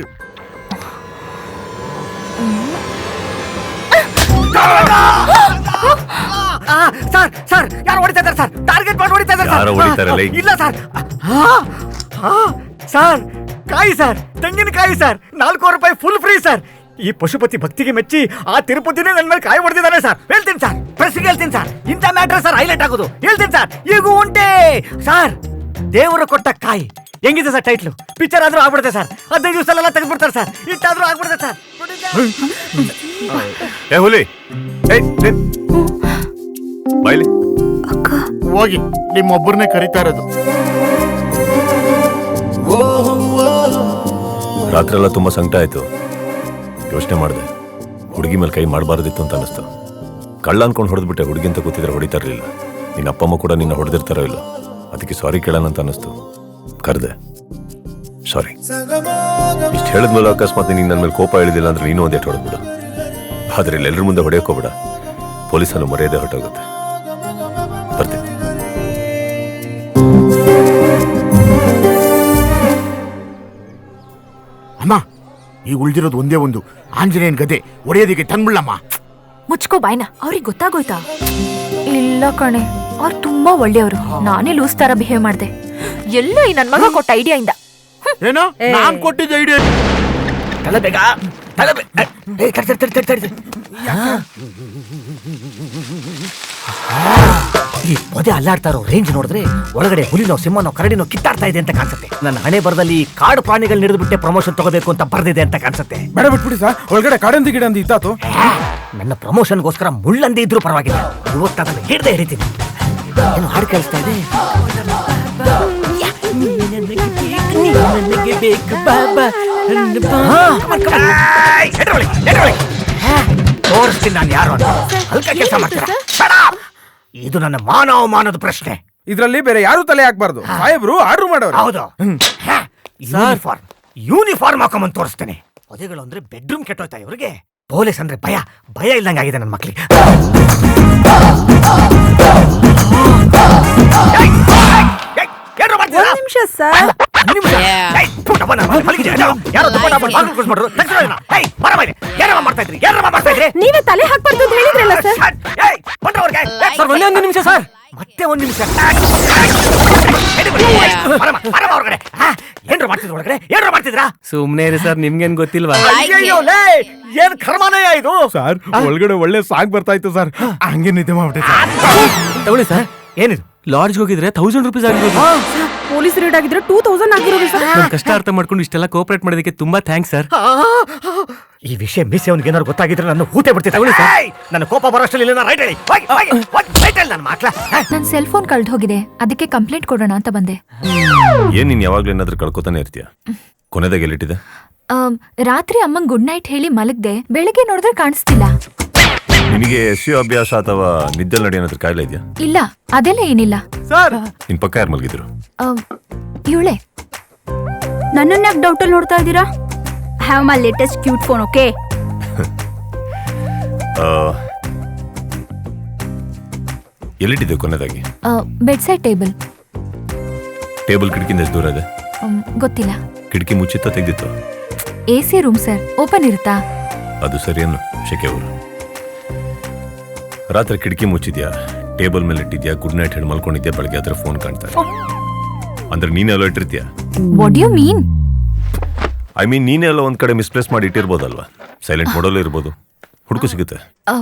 ಸರ್ ಸರ್, ಯಾರು ಹೊಡಿತಾ ಇದ್ದಾರೆ ಸರ್? ಟಾರ್ಗೆಟ್ ಮಾಡಿ ಹೊಡಿತಾ ಇದ್ದಾರೆ ಯಾರೋ ಹೊಡಿತಾರಲ್ಲ ಈಗ? ಇಲ್ಲ ಸರ್. ಸರ್ ಕಾಯಿ ಸರ್, ತೆಂಗಿನಕಾಯಿ ಸರ್, 4 ರೂಪಾಯಿ ಫುಲ್ ಫ್ರೀ ಸರ್. ಈ ಪಶುಪತಿ ಭಕ್ತಿಗೆ ಮೆಚ್ಚಿ ಆ ತಿರುಪತಿನೇ ನನ್ನ ಮೇಲೆ ಕಾಯಿ ಹೊಡೆದಿದ್ದಾನೆ ಸರ್. ಹೇಳ್ತೀನಿ ಸರ್, ಪ್ರೆಸ್ಗೆ ಹೇಳ್ತೀನಿ ಸರ್. ಇಂಥ ಮ್ಯಾಟ್ರ್ ಸರ್ ಹೈಲೈಟ್ ಆಗೋದು. ಹೇಳ್ತೀನಿ ಸರ್, ಈಗೂ ಉಂಟೆ ಸರ್. ದೇವರು ಕೊಟ್ಟ ಕಾಯಿ ಹೆಂಗಿದೆ ಸರ್? ಟೈಟ್ಲು ಪಿಕ್ಚರ್ ಆದ್ರೂ ಆಗ್ಬಿಡುತ್ತೆ ಸರ್. 15 ದಿವಸದಲ್ಲೆಲ್ಲ ತೆಗೆದ್ಬಿಡ್ತಾರೆ ಸರ್. ಇಟ್ಟಾದ್ರೂ ಆಗ್ಬಿಡುತ್ತೆ ಸರ್. ಏ ಹುಲಿ, ಬಾಯ್ಲಿ ಹೋಗಿ ನಿಮ್ಮೊಬ್ಬರನ್ನೇ ಕರೀತಾ ಇರೋದು. ರಾತ್ರಿ ಎಲ್ಲ ತುಂಬಾ ಸಂಕಟ ಆಯ್ತು. ಯೋಚನೆ ಮಾಡಿದೆ, ಹುಡುಗಿ ಮೇಲೆ ಕೈ ಮಾಡಬಾರ್ದಿತ್ತು ಅಂತ ಅನಿಸ್ತು. ಕಳ್ಳ ಅನ್ಕೊಂಡು ಹೊಡೆದ್ಬಿಟ್ಟೆ. ಹುಡುಗಿ ಅಂತ ಕೂತಿದ್ರೆ ಹೊಡಿತಾ ಇರಲಿಲ್ಲ. ನಿನ್ನ ಅಪ್ಪ ಅಮ್ಮ ಕೂಡ ನಿನ್ನ ಹೊಡೆದಿರ್ತಾರೋ ಇಲ್ಲ, ಅದಕ್ಕೆ ಸಾರಿ ಕೇಳೋಣ ಅಂತ ಅನಿಸ್ತು. ಕರೆದೆ, ಸಾರಿ. ಇಷ್ಟು ಹೇಳಿದ್ಮೇಲೆ ಅಕಸ್ಮಾತ್ ನೀನು ನನ್ನ ಮೇಲೆ ಕೋಪ ಹೇಳಿದಿಲ್ಲ ಅಂದ್ರೆ ನೀನು ಒಂದೇಟು ಹೊಡೆದ್ಬಿಡು. ಆದ್ರೆ ಇಲ್ಲೆಲ್ಲರ ಮುಂದೆ ಹೊಡೆಯೋಕೋಬೇಡ, ಪೊಲೀಸನ್ನು ಮರ್ಯಾದೆ ಹೊರಟೋಗುತ್ತೆ. ಬರ್ತೀನಿ. ಅಮ್ಮ ಈಗ ಉಳಿದಿರೋದು ಒಂದೇ ಒಂದು ಆಂಜನೇಯನ್ ಗದೆ ಹೊಡೆಯೋದಿಕ್ಕೆ ತಂದ್ಬಿಡಮ್ಮ. ಮುಚ್ಕೋ ಬಾಯ್ನ. ಅವ್ರಿಗೆ ಗೊತ್ತಾಗೋಯ್ತಾ? ಇಲ್ಲ ಕಣೆ, ಅವ್ರು ತುಂಬಾ ಒಳ್ಳೆಯವರು. ನಾನೇ ಲೂಸ್ ತರ ಬಿಹೇವ್ ಮಾಡ್ದೆ. ಎಲ್ಲ ಈ ನನ್ ಮಗ ಕೊಟ್ಟ ಐಡಿಯಾ ಇಂದ. ಏನೋ ನಾನ್ ಕೊಟ್ಟಿದ್ದ ಐಡಿಯಾ. ತಲೆ ಬೇಗ, ತಲೆ ಈ ಪೊದೆ ಅಲ್ಲಾಡ್ತಾ ಇರೋ ರೇಂಜ್ ನೋಡಿದ್ರೆ ಒಳಗಡೆ ಹುಲಿನೋ ಸಿಂಹನೋ ಕರಡಿನೋ ಕಿತ್ತಾಡ್ತಾ ಇದೆ ಅಂತ ಕಾಣಿಸುತ್ತೆ. ನನ್ನ ಹಣೆ ಬರದಲ್ಲಿ ಕಾಡು ಪ್ರಾಣಿಗಳು ಹಿಡಿದ್ಬಿಟ್ಟೆ ಪ್ರಮೋಷನ್ ತಗೋಬೇಕು ಅಂತ ಬರ್ದಿದೆ ಅಂತ ಕಾಣಿಸುತ್ತೆ. ಬೇಡ ಬಿಟ್ಬಿಡಿ ಸರ್, ಒಳಗಡೆ ಕಾಡಂದಿ ಗಿಡಂದಿ ಇತ್ತಾತು. ನನ್ನ ಪ್ರಮೋಷನ್ಗೋಸ್ಕರ ಮುಳ್ಳಂದಿ ಇದ್ರೂ ಪರವಾಗಿಲ್ಲ, ಇವತ್ತದನ್ನು ಹಿಡ್ದೆ ಹಿಡಿತೀನಿ. ಏನು ಹಾಡು ಕೇಳಿಸ್ತಾ ಇದೆ? ತೋರಿಸ್ತೀನಿ ನಾನು ಯಾರು ಅಂತ. ಹಲ್ಕ ಕೆಲಸ ಮಾಡ್ತೀರಾ? ಇದು ನನ್ನ ಮಾನವಮಾನದ ಪ್ರಶ್ನೆ. ಇದ್ರಲ್ಲಿ ಬೇರೆ ಯಾರು ತಲೆ ಹಾಕ್ಬಾರ್ದು. ಸಾಹೇಬ್ರು ಆರ್ಡರ್ ಮಾಡೋರು. ಹೌದು. ಯೂನಿಫಾರ್ಮ್ ಹಾಕೊಂಬಂದು ತೋರಿಸ್ತೇನೆ. ಪೊದೆಗಳು ಅಂದ್ರೆ ಬೆಡ್ರೂಮ್ ಕೆಟ್ಟೋಯ್ತಾ ಇವ್ರಿಗೆ. ಪೊಲೀಸ್ ಅಂದ್ರೆ ಭಯ ಭಯ ಇಲ್ದಂಗಾಗಿದೆ ನನ್ನ ಮಕ್ಳಿಗೆ. ನಿಮಿಷ ಸರ್. ನೀವೇ ತಲೆ ಹಾಕ್ಬಾರ್ದು ಅಂತ ಹೇಳಿದ್ರಲ್ಲ ಸರ್. ಒಂದೊಂದು ನಿಮಿಷ ಸರ್, ಮತ್ತೆ 1 ನಿಮಿಷ. ಏನ್ರ ಮಾಡ್ತಿದ್ರು ಒಳಗಡೆ? ಏನ್ರ ಮಾಡ್ತಿದ್ರಾ? ಸುಮ್ನೆ ಇರಿ ಸರ್, ನಿಮ್ಗೇನ್ ಗೊತ್ತಿಲ್ವಾ? ಏನ್ ಕರ್ಮನಯ್ಯ ಇದು ಸರ್, ಒಳಗಡೆ ಒಳ್ಳೆ ಸಾಂಗ್ ಬರ್ತಾ ಇತ್ತು ಸರ್, ಹಂಗೆ ನಿದ್ದೆ ಮಾಡ್ಬಿಟ್ಟೆ. ತಗೊಳ್ಳಿ ಸರ್. ಏನಿದು? ಲಾಡ್ಜ್ ಹೋಗಿದ್ರೆ 1000 ರೂಪೀಸ್ ಆಗಿರೋದು. ಪೊಲೀಸ್ ರೇಡ್ ಆಗಿದ್ರೆ 2000 ಆಗಿರೋದು ಸರ್. ನನ್ ಕಷ್ಟ ಅರ್ಥ ಮಾಡ್ಕೊಂಡು ಇಷ್ಟೆಲ್ಲ ಕೋಆಪರೇಟ್ ಮಾಡೋದಕ್ಕೆ ತುಂಬಾ ಥ್ಯಾಂಕ್ಸ್ ಸರ್. ಈ ವಿಷಯ ಮಿಸ್ ಅವ್ನಿಗೆ ಏನಾದ್ರು ಗೊತ್ತಾಗಿದ್ರೆ ನನ್ನ ಹೂತೆ ಬಿಡ್ತಿದ್ದೆ. ನನ್ನ ಕೋಪ ಬರೋಷ್ಟಲ್ಲಿ ರೈಟ್ ಹೇಳಿ. ನನ್ನ ಮಾಟ್ಲ ನನ್ ಸೆಲ್ ಫೋನ್ ಕಳ್ದು ಹೋಗಿದೆ, ಅದಕ್ಕೆ ಕಂಪ್ಲೇಂಟ್ ಕೊಡೋಣ ಅಂತ ಬಂದೆ. ಏನ್ ನೀನ್ ಯಾವಾಗ್ಲೂ ಏನಾದ್ರೂ ಕಳ್ಕೊತಾನೆ ಇರ್ತೀಯ? ಕೊನೆದಾಗ ಎಲ್ಲಿಟ್ಟಿದೆ? ರಾತ್ರಿ ಅಮ್ಮಂಗ್ ಗುಡ್ ನೈಟ್ ಹೇಳಿ ಮಲಗ್ದೆ, ಬೆಳಿಗ್ಗೆ ನೋಡಿದ್ರೆ ಕಾಣಿಸ್ತಿಲ್ಲ. ನಿನಗೆ ಎಸ್ಯು ಅಭ್ಯಾಸ ಅಥವಾ ನಿದ್ದೆ ನಡಿ ಏನಾದ್ರೂ ಕಾಯಿಲೆ ಇದೆಯಾ? ಇಲ್ಲ, ಅದೆಲ್ಲ ಏನಿಲ್ಲ ಸರ್. ನಿನ್ ಪಕ್ಕ ಯಾರು ಮಲಗಿದ್ರು? ಇವಳೆ ನನ್ನನ್ನ ಯಾಕೆ ಡೌಟಲ್ಲಿ ನೋಡ್ತಾ ಇದ್ದೀರಾ? Have my latest cute phone, okay? ಎಲ್ಲಿಟ್ಟಿದೆ ಕೊನೆದಾಗಿ? Bedside table. ಟೇಬಲ್ ಕಿಟಕಿಯಿಂದ ಎಷ್ಟು ದೂರ ಇದೆ? ಗೊತ್ತಿಲ್ಲ. ಕಿಟಕಿ ಮುಚ್ಚಿತ್ತ ತೆಗೆದಿತ್ತು? AC ರೂಮ್ ಸರ್, ಓಪನ್ ಇರುತ್ತಾ? ಅದು ಸರಿಯನ್ನು ಶೆಕೆ ಅವರು. ರಾತ್ರಿ ಕಿಟಕಿ ಮುಚ್ಚಿದ್ಯಾ, ಟೇಬಲ್ ಮೇಲೆ ಇಟ್ಟಿದ್ಯಾ, ಗುಡ್ ನೈಟ್ ಹೇಳಿ ಮಲ್ಕೊಂಡಿದ್ಯಾ, ಬೆಳಗ್ಗೆ ಆದ್ರೆ ಫೋನ್ ಕಾಣ್ತಾರೆ. ಅಂದ್ರೆ ನೀನೇ ಎಲ್ಲ ಇಟ್ಟಿರ್ತೀಯ? What you mean? I mean ನೀನೇ ಎಲ್ಲ ಒಂದ್ ಕಡೆ ಮಿಸ್ಪ್ಲೇಸ್ ಮಾಡಿ ಇಟ್ಟಿರ್ಬೋದಲ್ವಾ? ಸೈಲೆಂಟ್ ಮಾಡೋಲ್ಲೇ ಇರ್ಬೋದು, ಹುಡುಕು ಸಿಗುತ್ತೆ.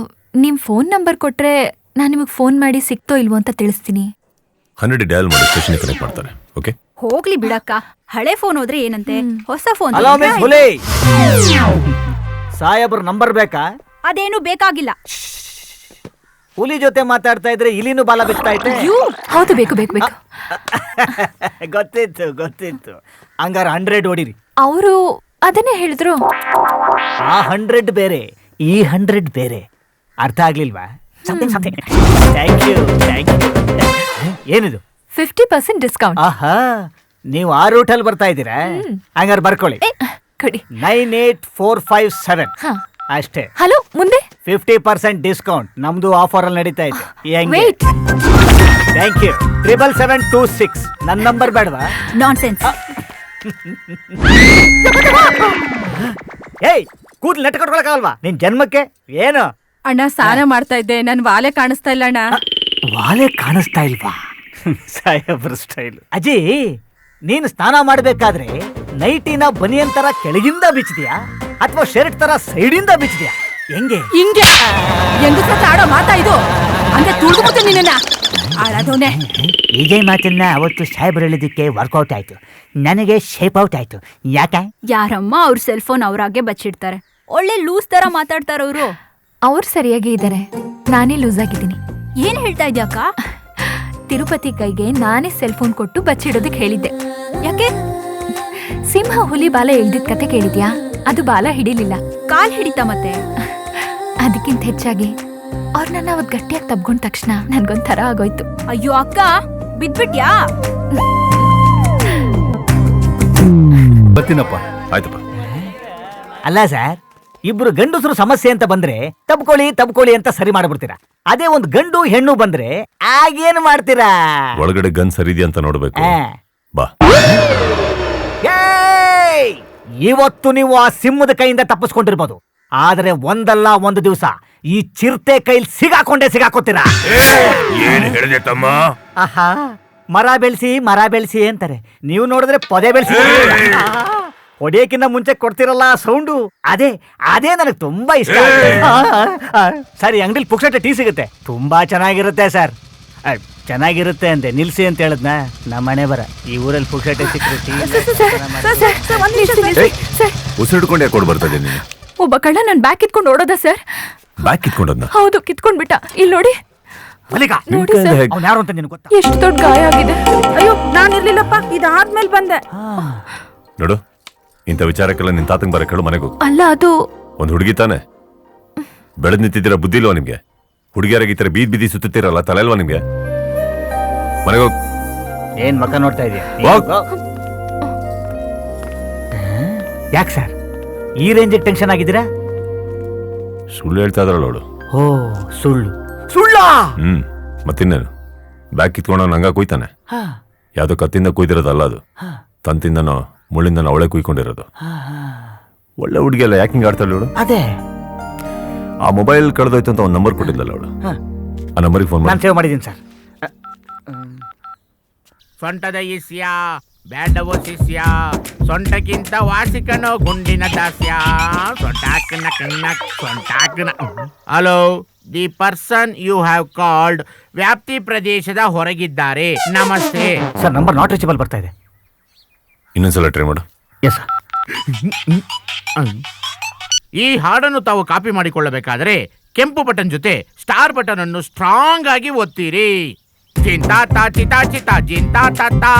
ನಿಮ್ ಫೋನ್ ನಂಬರ್ ಕೊಟ್ರೆ ನಾನು ನಿಮಗೆ ಫೋನ್ ಮಾಡಿ ಸಿಕ್ತೋ ಇಲ್ವೋ ಅಂತ ತಿಳಿಸ್ತೀನಿ. 100 ಡಯಲ್ ಮಾಡಿ ಸ್ಟೇಷನ್ ಕನೆಕ್ಟ್ ಮಾಡ್ತಾರೆ. ಓಕೆ, ಹೋಗ್ಲಿ ಬಿಡಕ್ಕ, ಹಳೆ ಫೋನ್ ಹೋದ್ರೆ ಏನಂತೆ, ಹೊಸ ಫೋನ್ ಹಲೋ ಮಿಸ್ ಹುಲಿ, ಸಾಹೇಬ್ರ ನಂಬರ್ ಬೇಕಾ? ಅದೇನು ಬೇಕಾಗಿಲ್ಲ. ಹುಲಿ ಜೊತೆ ಮಾತಾಡ್ತಾ ಇದ್ರೆ ಇಲಿನೂ ಬಾಲ ಬಿಡ್ತಾ ಐತೆ. ಹೌದು, ಬೇಕು ಬೇಕು ಬೇಕು. ಗೊತ್ತಿತ್ತು. ಹಂಗಾರ 100 ಹೊಡಿರಿ. ಅವರು ಅದನ್ನೇ ಹೇಳಿದ್ರು. ಆ 100 ಬೇರೆ, ಈ 100 ಬೇರೆ. ಅರ್ಥ ಆಗ್ಲಿಲ್ವಾ? Thank you. ಏನಿದು? 50% ಡಿಸ್ಕೌಂಟ್. ಆಹಾ, ನೀವು ಆ ರೂಟಲ್ಲಿ ಬರ್ತಾ ಇದ್ದೀರಾ? ಹಂಗಾರೆ ಬರ್ಕೊಳ್ಳಿ. ಕೊಡಿ. 98457 ಅಷ್ಟೇ. ಹಲೋ, ಮುಂದೆ 50% ಡಿಸ್ಕೌಂಟ್. ನಮ್ದು ಆಫರ್ ಅಲ್ಲಿ ನಡೀತಾ ಇದೆ. ವೇಟ್. Thank you. 77726 ನನ್ನ ನಂಬರ್ ಬೇಡವಾ? ನಾನ್ಸೆನ್ಸ್. ಏಯ್, ಕೂದಲು ನೆಟ್ ಕಟ್ಕೊಳಕ್ಕಾಗಲ್ವಾ ನಿನ್ ಜನ್ಮಕ್ಕೆ? ಏನು ಅಣ್ಣ, ಸ್ನಾನ ಮಾಡ್ತಾ ಇದ್ದೆ, ನನ್ ವಾಲೆ ಕಾಣಿಸ್ತಾ ಇಲ್ಲ ಅಣ್ಣ. ವಾಲೆ ಕಾಣಿಸ್ತಾ ಇಲ್ವಾ? ಸಾಹೇಬ್ರ ಸ್ಟೈಲ್. ಅಜ್ಜಿ, ನೀನು ಸ್ನಾನ ಮಾಡ್ಬೇಕಾದ್ರೆ ನೈಟಿನ ಬನಿಯನ್ ತರ ಕೆಳಗಿಂದ ಬಿಚ್ಚಿದ್ಯಾ ಅಥವಾ ಶರ್ಟ್ ತರ ಸೈಡಿಂದ ಬಿಚ್ಚಿದ್ಯಾ? ಹೆಂಗೆ ಹೆಂಗಸ ಆಡೋ ಮಾತಾ ಇದು? ಅಂದ್ರೆ ತುಳಿದು ನಿನ್ನ ಆಡೋನೆ. ಇದೇ ಮಾತನ್ನ ಅವತ್ತು ಸಾಹೇಬ್ರು ಹೇಳಿದ್ದಕ್ಕೆ ವರ್ಕೌಟ್ ಆಯ್ತು, ನನಗೆ ಶೇಪ್ ಔಟ್ ಆಯ್ತು. ಯಾಕೆ? ಯಾರಮ್ಮ ಅವ್ರ ಸೆಲ್ ಫೋನ್ ಅವ್ರಾಗೆ ಬಚ್ಚಿಡ್ತಾರೆ. ಒಳ್ಳೆ ಲೂಸ್ ತರ ಮಾತಾಡ್ತಾರ ಅವರು. ಅವ್ರು ಸರಿಯಾಗಿ ಇದ್ದಾರೆ, ನಾನೇ ಲೂಸ್ ಆಗಿದ್ದೀನಿ. ಏನ್ ಹೇಳ್ತಾ ಇದ್ಯಾಕ? ತಿರುಪತಿ ಕೈಗೆ ನಾನೇ ಸೆಲ್ ಫೋನ್ ಕೊಟ್ಟು ಬಚ್ಚಿಡೋದಕ್ಕೆ ಹೇಳಿದ್ದೆ. ಯಾಕೆ? ಸಿಂಹ ಹುಲಿ ಬಾಲ ಎಳ್ದಿದ್ ಕತೆ ಕೇಳಿದ್ಯಾ? ಅದು ಬಾಲ ಹಿಡಿಲಿಲ್ಲ, ಕಾಲ್ ಹಿಡಿತಾ. ಮತ್ತೆ ಅದಕ್ಕಿಂತ ಹೆಚ್ಚಾಗಿ ಅವ್ರು ನನ್ನ ಅವತ್ತು ಗಟ್ಟಿಯಾಗಿ ತಬ್ಕೊಂಡ ತಕ್ಷಣ ನನ್ಗೊಂಥರ ಆಗೋಯ್ತು. ಅಯ್ಯೋ ಅಕ್ಕ, ಬಿದ್ಬಿಟ್ಯಾ? ಬರ್ತೀನಪ್ಪ. ಆಯ್ತಪ್ಪ. ಅಲ್ಲ ಸರ್, ಇಬ್ರು ಗಂಡಸರು ಸಮಸ್ಯೆ ಅಂತ ಬಂದ್ರೆ ತಬ್ಕೊಳ್ಳಿ ಅಂತ ಸರಿ ಮಾಡ್ಬಿಡ್ತೀರಾ. ಅದೇ ಒಂದು ಗಂಡು ಹೆಣ್ಣು ಬಂದ್ರೆ ಆಗೇನು ಮಾಡ್ತೀರಾ? ಒಳಗಡೆ ಗನ್ ಸರಿದ್ಯಾ ಅಂತ ನೋಡ್ಬೇಕು. ಬಾ. ಏಯ್! ಇವತ್ತು ನೀವು ಆ ಸಿಂಹದ ಕೈಯಿಂದ ತಪ್ಪಿಸ್ಕೊಂಡಿರ್ಬೋದು, ಆದ್ರೆ ಒಂದಲ್ಲ ಒಂದು ದಿವಸ ಈ ಚಿರತೆ ಕೈಲಿ ಸಿಗಾಕೋತೀರಾ. ಏನು ಹೇಳಿದೆ ತಮ್ಮ? ಆಹಾ, ಮರ ಬೆಳೆಸಿ ಅಂತಾರೆ. ನೀವು ನೋಡಿದ್ರೆ ಪೊದೆ ಬೆಳೆಸಿ ಹೊಡೆಯಕ್ಕಿಂತ ಮುಂಚೆ ಕೊಡ್ತಿರಲ್ಲ ಸೌಂಡು, ಅದೇ ನನಗೆ ತುಂಬಾ ಇಷ್ಟ. ಸರಿ, ಅಂಗಡಿಲಿ ಪುಕ್ಸಟ್ಟೆ ಟೀ ಸಿಗುತ್ತೆ, ತುಂಬಾ ಚೆನ್ನಾಗಿರುತ್ತೆ ಸರ್. ಚೆನ್ನಾಗಿರುತ್ತೆ ಅಂದೆ, ನಿಲ್ಸಿ ಅಂತ ಹೇಳದ್ನ. ನಮ್ಮ ಮನೆ ಬರ, ಈ ಊರಲ್ಲಿ ಪುಕ್ಸಟ್ಟೆ ಸಿಕ್ಕರೆ ಟೀ. ಉಸಿರಿಡ್ಕೊಂಡು ಯಾಕೆ ಕೊಡ್ ಬರ್ತದೆ ನೀನು? ಒಬ್ಬ ಕಳ್ಳ ನನ್ ಬ್ಯಾಗ್ ಕಿತ್ಕೊಂಡು ಓಡೋದ ಸರ್. ಬ್ಯಾಗ್ ಕಿತ್ಕೊಂಡದ್ನ? ಹೌದು, ಕಿತ್ಕೊಂಡ್ಬಿಟ್ಟ. ಇಲ್ಲಿ ನೋಡಿ. ಮಲ್ಲಿಕಾ, ನೋಡಿ ಸರ್, ಅವ್ನು ಯಾರು ಅಂತ ನಿನಗೆ ಗೊತ್ತಾ? ಎಷ್ಟು ದೊಡ್ಡ ಗಾಯ ಆಗಿದೆ. ಅಯ್ಯೋ, ನಾನಿರ್ಲಿಲ್ಲಪ್ಪ, ಇದಾದ್ಮೇಲೆ ಬಂದೆ. ನೋಡು, ಇಂಥ ವಿಚಾರಕ್ಕೆಲ್ಲ ನಿನ್ ತಾತಂಗ್ ಬರಕ್ಕೆ ಹೇಳು, ಮನೆಗೆ ಹೋಗು. ಅಲ್ಲ, ಅದು ಒಂದು ಹುಡುಗಿ ತಾನೆ, ಬೆಳೆದ್ ನಿಂತಿದ್ದೀರಾ, ಬುದ್ಧಿ ಇಲ್ವಾ ನಿಮ್ಗೆ? ಹುಡುಗಿಯರಾಗಿ ಈ ತರ ಬೀದಿ ಸುತ್ತಿರಲ್ಲ, ತಲೆ ಇಲ್ವಾ ನಿಮ್ಗೆ? ಮನೆಗೆ ಹೋಗ್. ಏನ್ ಮಕ್ಕ ನೋಡ್ತಾ ಇದೀಯ? ಯಾಕೆ ಸರ್ ಈ ರೇಂಜಿಗೆ ಟೆನ್ಷನ್ ಆಗಿದ್ದೀರಾ? ಸುಳ್ಳು ಹೇಳ್ತಾ ಇದ್ರಲ್ಲ ಅವಳು. ಓ, ಸುಳ್ಳ? ಮತ್ತಿನ್ನೇನು? ಬ್ಯಾಗ್ ಕಿತ್ಕೊಂಡ ನಂಗ ಕುಯ್ತಾನೆ. ಯಾವ್ದೋ ಕತ್ತಿಂದ ಕುಯ್ದಿರೋದಲ್ಲ ಅದು, ತಂತಿಂದನೋ ಮುಳ್ಳಿಂದನೋ ಅವಳೆ ಕುಯ್ಕೊಂಡಿರೋದು. ಒಳ್ಳೆ ಹುಡುಗಿ ಅಲ್ಲ, ಯಾಕೆ ಹಿಂಗೆ ಆಡ್ತಾಳೆ ಅವಳು? ಅದೇ, ಆ ಮೊಬೈಲ್ ಕಳೆದೋಯ್ತು ಅಂತ ಒಂದು ನಂಬರ್ ಕೊಟ್ಟಿದ್ದಲ್ಲ ಅವಳು, ಆ ನಂಬರಿಗೆ ಫೋನ್ ನಾನು ಮಾಡಿ. ಸೇವ್ ಮಾಡಿದ್ದೀನಿ ಸರ್. ಸೊಂಟದ ಈಸ್ಯ ಬ್ಯಾಂಡವೋ ಶಿಷ್ಯ, ಸೊಂಟಕ್ಕಿಂತ ವಾಸಿಕನೋ ಗುಂಡಿನ ದಾಸ್ಯ, ಸೊಂಟಾಕನ ಕಣ್ಣಕ್ ಸೊಂಟಾಕನ. Hello, the person you have called ವ್ಯಾಪ್ತಿ ಪ್ರದೇಶದ ಹೊರಗಿದ್ದಾರೆ. ನಮಸ್ತೆ ಸರ್, ನಂಬರ್ ನಾಟ್ ರೀಚಬಲ್ ಬರ್ತಾ ಇದೆ. ಇನ್ನೊಂದ್ಸಲ ಟ್ರೈ ಮಾಡು. Yes sir. ಈ ಹಾಡನ್ನು ತಾವು ಕಾಪಿ ಮಾಡಿಕೊಳ್ಳಬೇಕಾದರೆ ಕೆಂಪು ಬಟನ್ ಜೊತೆ ಸ್ಟಾರ್ ಬಟನ್ ಅನ್ನು ಸ್ಟ್ರಾಂಗ್ ಆಗಿ ಒತ್ತಿರಿ. ಚಿಂತಾ ತಾ ಚಿತಾ ಚಿತಾ ಜಿಂತಾ ತಾ.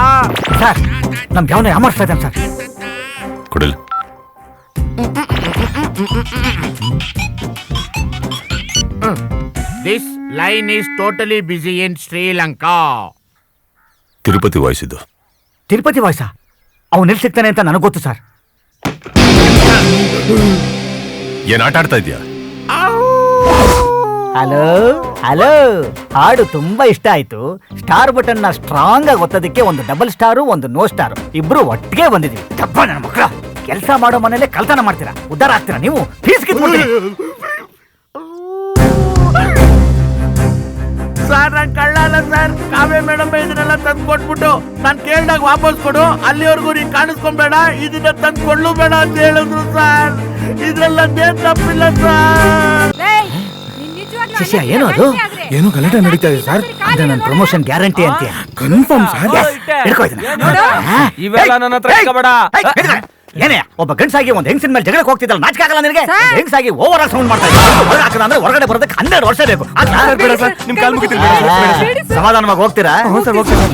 ಸರ್, ನಮ್ಗೆ ಯಾವನ ಯಾಮಾರಿಸ್ತಾ ಇದ್ದಾನೆ ಸರ್. ಕೊಡಿಲ್ಲ. This line is totally busy in Sri Lanka. Tirupati voice ಇದು. ತಿರುಪತಿ ವಾಯ್ಸ? ಅವ್ನು ಎಲ್ಲಿ ಸಿಗ್ತಾನೆ ಅಂತ ನನಗೆ ಗೊತ್ತು ಸರ್. ಏನ್ ಆಟ ಆಡ್ತಾ ಇದ್ಯಾ? ಹಲೋ ಹಲೋ, ಹಾಡು ತುಂಬಾ ಇಷ್ಟ ಆಯ್ತು. ಸ್ಟಾರ್ ಬಟನ್ ನ ಸ್ಟ್ರಾಂಗ್ ಆಗಿ ಒತ್ತೋದಕ್ಕೆ ಒಂದು ಡಬಲ್ ಸ್ಟಾರು ಒಂದು ನೋ ಸ್ಟಾರ್ ಇಬ್ರು ಒಟ್ಟಿಗೆ ಬಂದಿದ್ವಿ. ತಪ್ಪ ನನ್ನ ಮಕ್ಕಳ, ಕೆಲಸ ಮಾಡೋ ಮನೇಲೆ ಕಳ್ತನ ಮಾಡ್ತೀರಾ, ಉದ್ಧಾರ ಆಗ್ತೀರಾ ನೀವು? ಫೀಸ್ ಸರ್ ನಾನು ಕಳ್ಳ ಅಲ್ಲ ಸರ್. ಕಾವ್ಯ ಮೇಡಮ್ ಇದನ್ನೆಲ್ಲ ತಂದು ಕೊಟ್ಬಿಟ್ಟು ನಾನು ಕೇಳ್ದಾಗ ವಾಪಸ್ ಕೊಡು, ಅಲ್ಲಿವರೆಗೂ ನೀನ್ ಕಾಣಿಸ್ಕೊಂಬೇಡ, ಇದನ್ನ ತಂದು ಕೊಡ್ಲು ಬೇಡ ಅಂತ ಹೇಳಿದ್ರು ಸರ್. ಇದ್ರೆಲ್ಲ ದೇವ್ ತಪ್ಪಿಲ್ಲ ಸರ್. ಶಿಷ್ಯ ಏನು ಅದು? ಏನು ಗಲಾಟೆ ನಡೀತಾ ಇದೆ ಸರ್? ಅದು ನನ್ನ ಪ್ರಮೋಷನ್ ಗ್ಯಾರಂಟಿ ಅಂತ ಕನ್ಫರ್ಮ್ ಸರ್. ಇವೆಲ್ಲ ನನ್ನ ಹತ್ರ ಇಟ್ಕೋಬೇಡ. ಏನೇ ಒಬ್ಬ ಗಂಡಸಾಗಿ ಒಂದು ಹೆಂಗಸಿನ ಮೇಲೆ ಜಗಳಕ್ಕೆ ಹೋಗ್ತಿದ್ದಲ್ಲ, ನಾಚಿಕೆ ಆಗಲ್ಲ ನಿನಗೆ? ಹೆಂಗಸಾಗಿ ಓವರ್ ಆಗಿ ಸೌಂಡ್ ಮಾಡ್ತಾ ಇದ್ದಾರೆ ಅಂದ್ರೆ ಹೊರಗಡೆ ಬರೋದಕ್ಕೆ 12 ವರ್ಷ ಬೇಕು. ಸಮಾಧಾನವಾಗಿ ಹೋಗ್ತೀರಾ?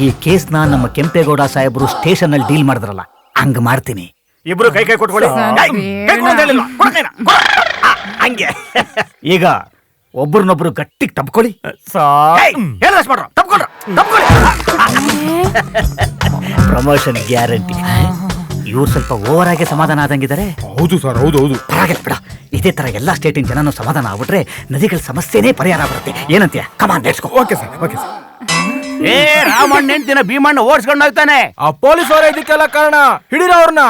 ಈ ಕೇಸ್ ನಮ್ಮ ಕೆಂಪೇಗೌಡ ಸಾಹೇಬ್ರು ಸ್ಟೇಷನ್ ಅಲ್ಲಿ ಡೀಲ್ ಮಾಡಿದ್ರಲ್ಲ, ಹಂಗ ಮಾಡ್ತೀನಿ. ಇಬ್ರು ಕೈ ಕೈ ಕೊಟ್ಕೊಳ್ಳಿ. ಹಂಗೆ ಈಗ ಒಬ್ರನ್ನೊಬ್ರು ಗಟ್ಟಿಗೆ ತಪ್ಕೊಳ್ಳಿ. ಮಾಡ್ರ ತಪ್ಕೊಳ್ರ, ತಪ್ಕೊಳ್ಳಿ. Promotion guarantee. ಇವ್ರು ಸ್ವಲ್ಪ ಓವರ್ ಆಗಿ ಸಮಾಧಾನ ಆದಂಗಿದ್ದಾರೆ. ಹೌದು ಸರ್, ಹೌದು ಹೌದು. ಪರವಾಗಿಲ್ಲ ಬಿಡ, ಇದೇ ತರ ಎಲ್ಲಾ ಸ್ಟೇಟಿನ ಜನನು ಸಮಾಧಾನ ಆಗ್ಬಿಟ್ರೆ ನದಿಗಳ ಸಮಸ್ಯೆನೇ ಪರಿಹಾರ ಬರುತ್ತೆ. ಏನಂತೀಯ? Come on let's go. Okay sir, okay sir. ಏ ರಾಮಣ್ಣ ಹೆಂಡ್ತಿನ ಭೀಮಣ್ಣ ಓಡಿಸ್ಕೊಂಡು ಹೋಗ್ತಾನೆ. ಆ ಪೊಲೀಸ್ ಅವರ ಇದಕ್ಕೆಲ್ಲ ಕಾರಣ. ಹಿಡೀರ ಅವ್ರನ್ನ.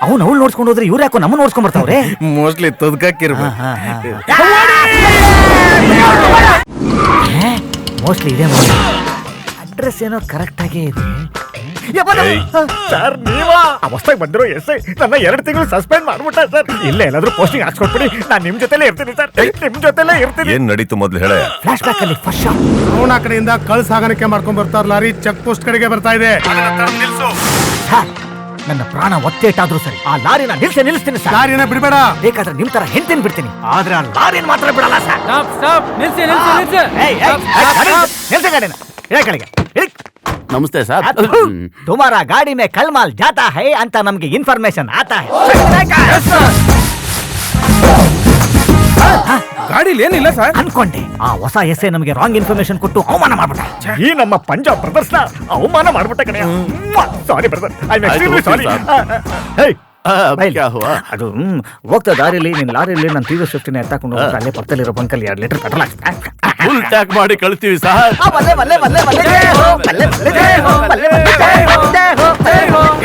ಅವ್ನು ನೋಡ್ಸ್ಕೊಂಡು ಹೋದ್ರೆ ಇವ್ರು ಯಾಕೋ ನಮ್ಮನ್ನ ನೋಡ್ಸ್ಕೊಂಡ್ ಬರ್ತಾವ್ರೆ. ಮೋಸ್ಟ್ಲಿ ತದ್ಕಾಕಿರ್ಬೇಕು. ಮೋಸ್ಟ್ಲಿ ಇದೆ. ಅಡ್ರೆಸ್ ಏನೋ ಕರೆಕ್ಟ್ ಆಗೇ ಇದೆ. ಸರ್ ನೀವಾ ಹೊಸದಾಗಿ ಬಂದಿರೋ ಎಸ್ಐ ನನ್ನ 2 ತಿಂಗಳು ಸಸ್ಪೆಂಡ್ ಮಾಡ್ಬಿಟ್ಟ ಸರ್. ಇಲ್ಲೇ ಎಲ್ಲಾದ್ರೂ ಪೋಸ್ಟಿಂಗ್ ಹಾಕ್ಸ್ಕೊಟ್ಬಿಡಿ, ನಾನು ನಿಮ್ ಜೊತೆಲೇ ಇರ್ತೀನಿ ಸರ್. ನಿಮ್ ಜೊತೆಲೇ ಇರ್ತೀನಿ. ಏನ್ ನಡೀತು ಮೊದ್ಲು ಹೇಳ. ಫ್ಲಾಶ್ ಬ್ಯಾಕ್ ಅಲ್ಲಿ ಫಸ್ಟ್ ಶಾಟ್. ಅವನ ಕಡೆಯಿಂದ ಕಳ್ಸ ಸಾಗಾಣಿಕೆ ಮಾಡ್ಕೊಂಡ್ ಬರ್ತಾರ ಲಾರಿ ಚೆಕ್ ಪೋಸ್ಟ್ ಕಡೆಗೆ ಬರ್ತಾ ಇದೆ. ನನ್ನ ಪ್ರಾಣ ಒತ್ತೇಟಾದ್ರೂ ಸರಿ ಆ ಲಾರಿನ ನಿಲ್ಲಿಸ್ತೀನಿ ಸರ್. ಲಾರಿನ ಬಿಡಬೇಡ. ಬೇಕಾದ್ರೆ ನಿಮ್ ತರ ಹೆಂಡ್ತೀನಿ ಬಿಡ್ತೀನಿ, ಆದ್ರೆ ಆ ಲಾರಿನ ಮಾತ್ರ ಬಿಡಲ್ಲ ಸರ್. ನಿಲ್ಸಿ ಗಾಡಿನ ಕೆಳಗೆ. ನಮಸ್ತೆ ಸರ್. ತುಮಾರಾ ಗಾಡಿ ಮೇ ಕಳ್ಮಾಲ್ ಜಾತಾ ಹೈ ಅಂತ ನಮ್ಗೆ ಇನ್ಫಾರ್ಮೇಶನ್ ಆತಾ ಹೈ. ಗಾಡಿಲಿ ಏನಿಲ್ಲ ಸರ್ ಅನ್ಕೊಂಡೆ. ಆ ಹೊಸ ಎಸ್ಐ ನಮಗೆ ರಾಂಗ್ ಇನ್ಫಾರ್ಮೇಶನ್ ಕೊಟ್ಟು ಅವಮಾನ ಮಾಡ್ಬಿಟ್ಟ. ಈ ನಮ್ಮ ಪಂಜಾಬ್ ಬ್ರದರ್ಸ್ ನ ಅವಮಾನ ಮಾಡ್ಬಿಟ್ಟ ಕಣೆ. Sorry brother, I am extremely sorry. ಅದು ಹೋಗ್ತಾ ದಾರಿಲಿ ನಿನ್ ಲಾರಿಲಿ ನನ್ನ ತೀವ್ರ ಶಿಫ್ಟಿನ ಎತ್ತಾಕೊಂಡು ಹೋಗ್ತಾ ಅಲ್ಲೇ ಪಕ್ಕದಲ್ಲಿರೋ ಬಂಕಲ್ಲಿ 2 ಲೀಟರ್ ಪೆಟ್ರೋಲ್ ಫುಲ್ ಟ್ಯಾಕ್ ಮಾಡಿ ಕಳ್ತೀವಿ ಸರ್.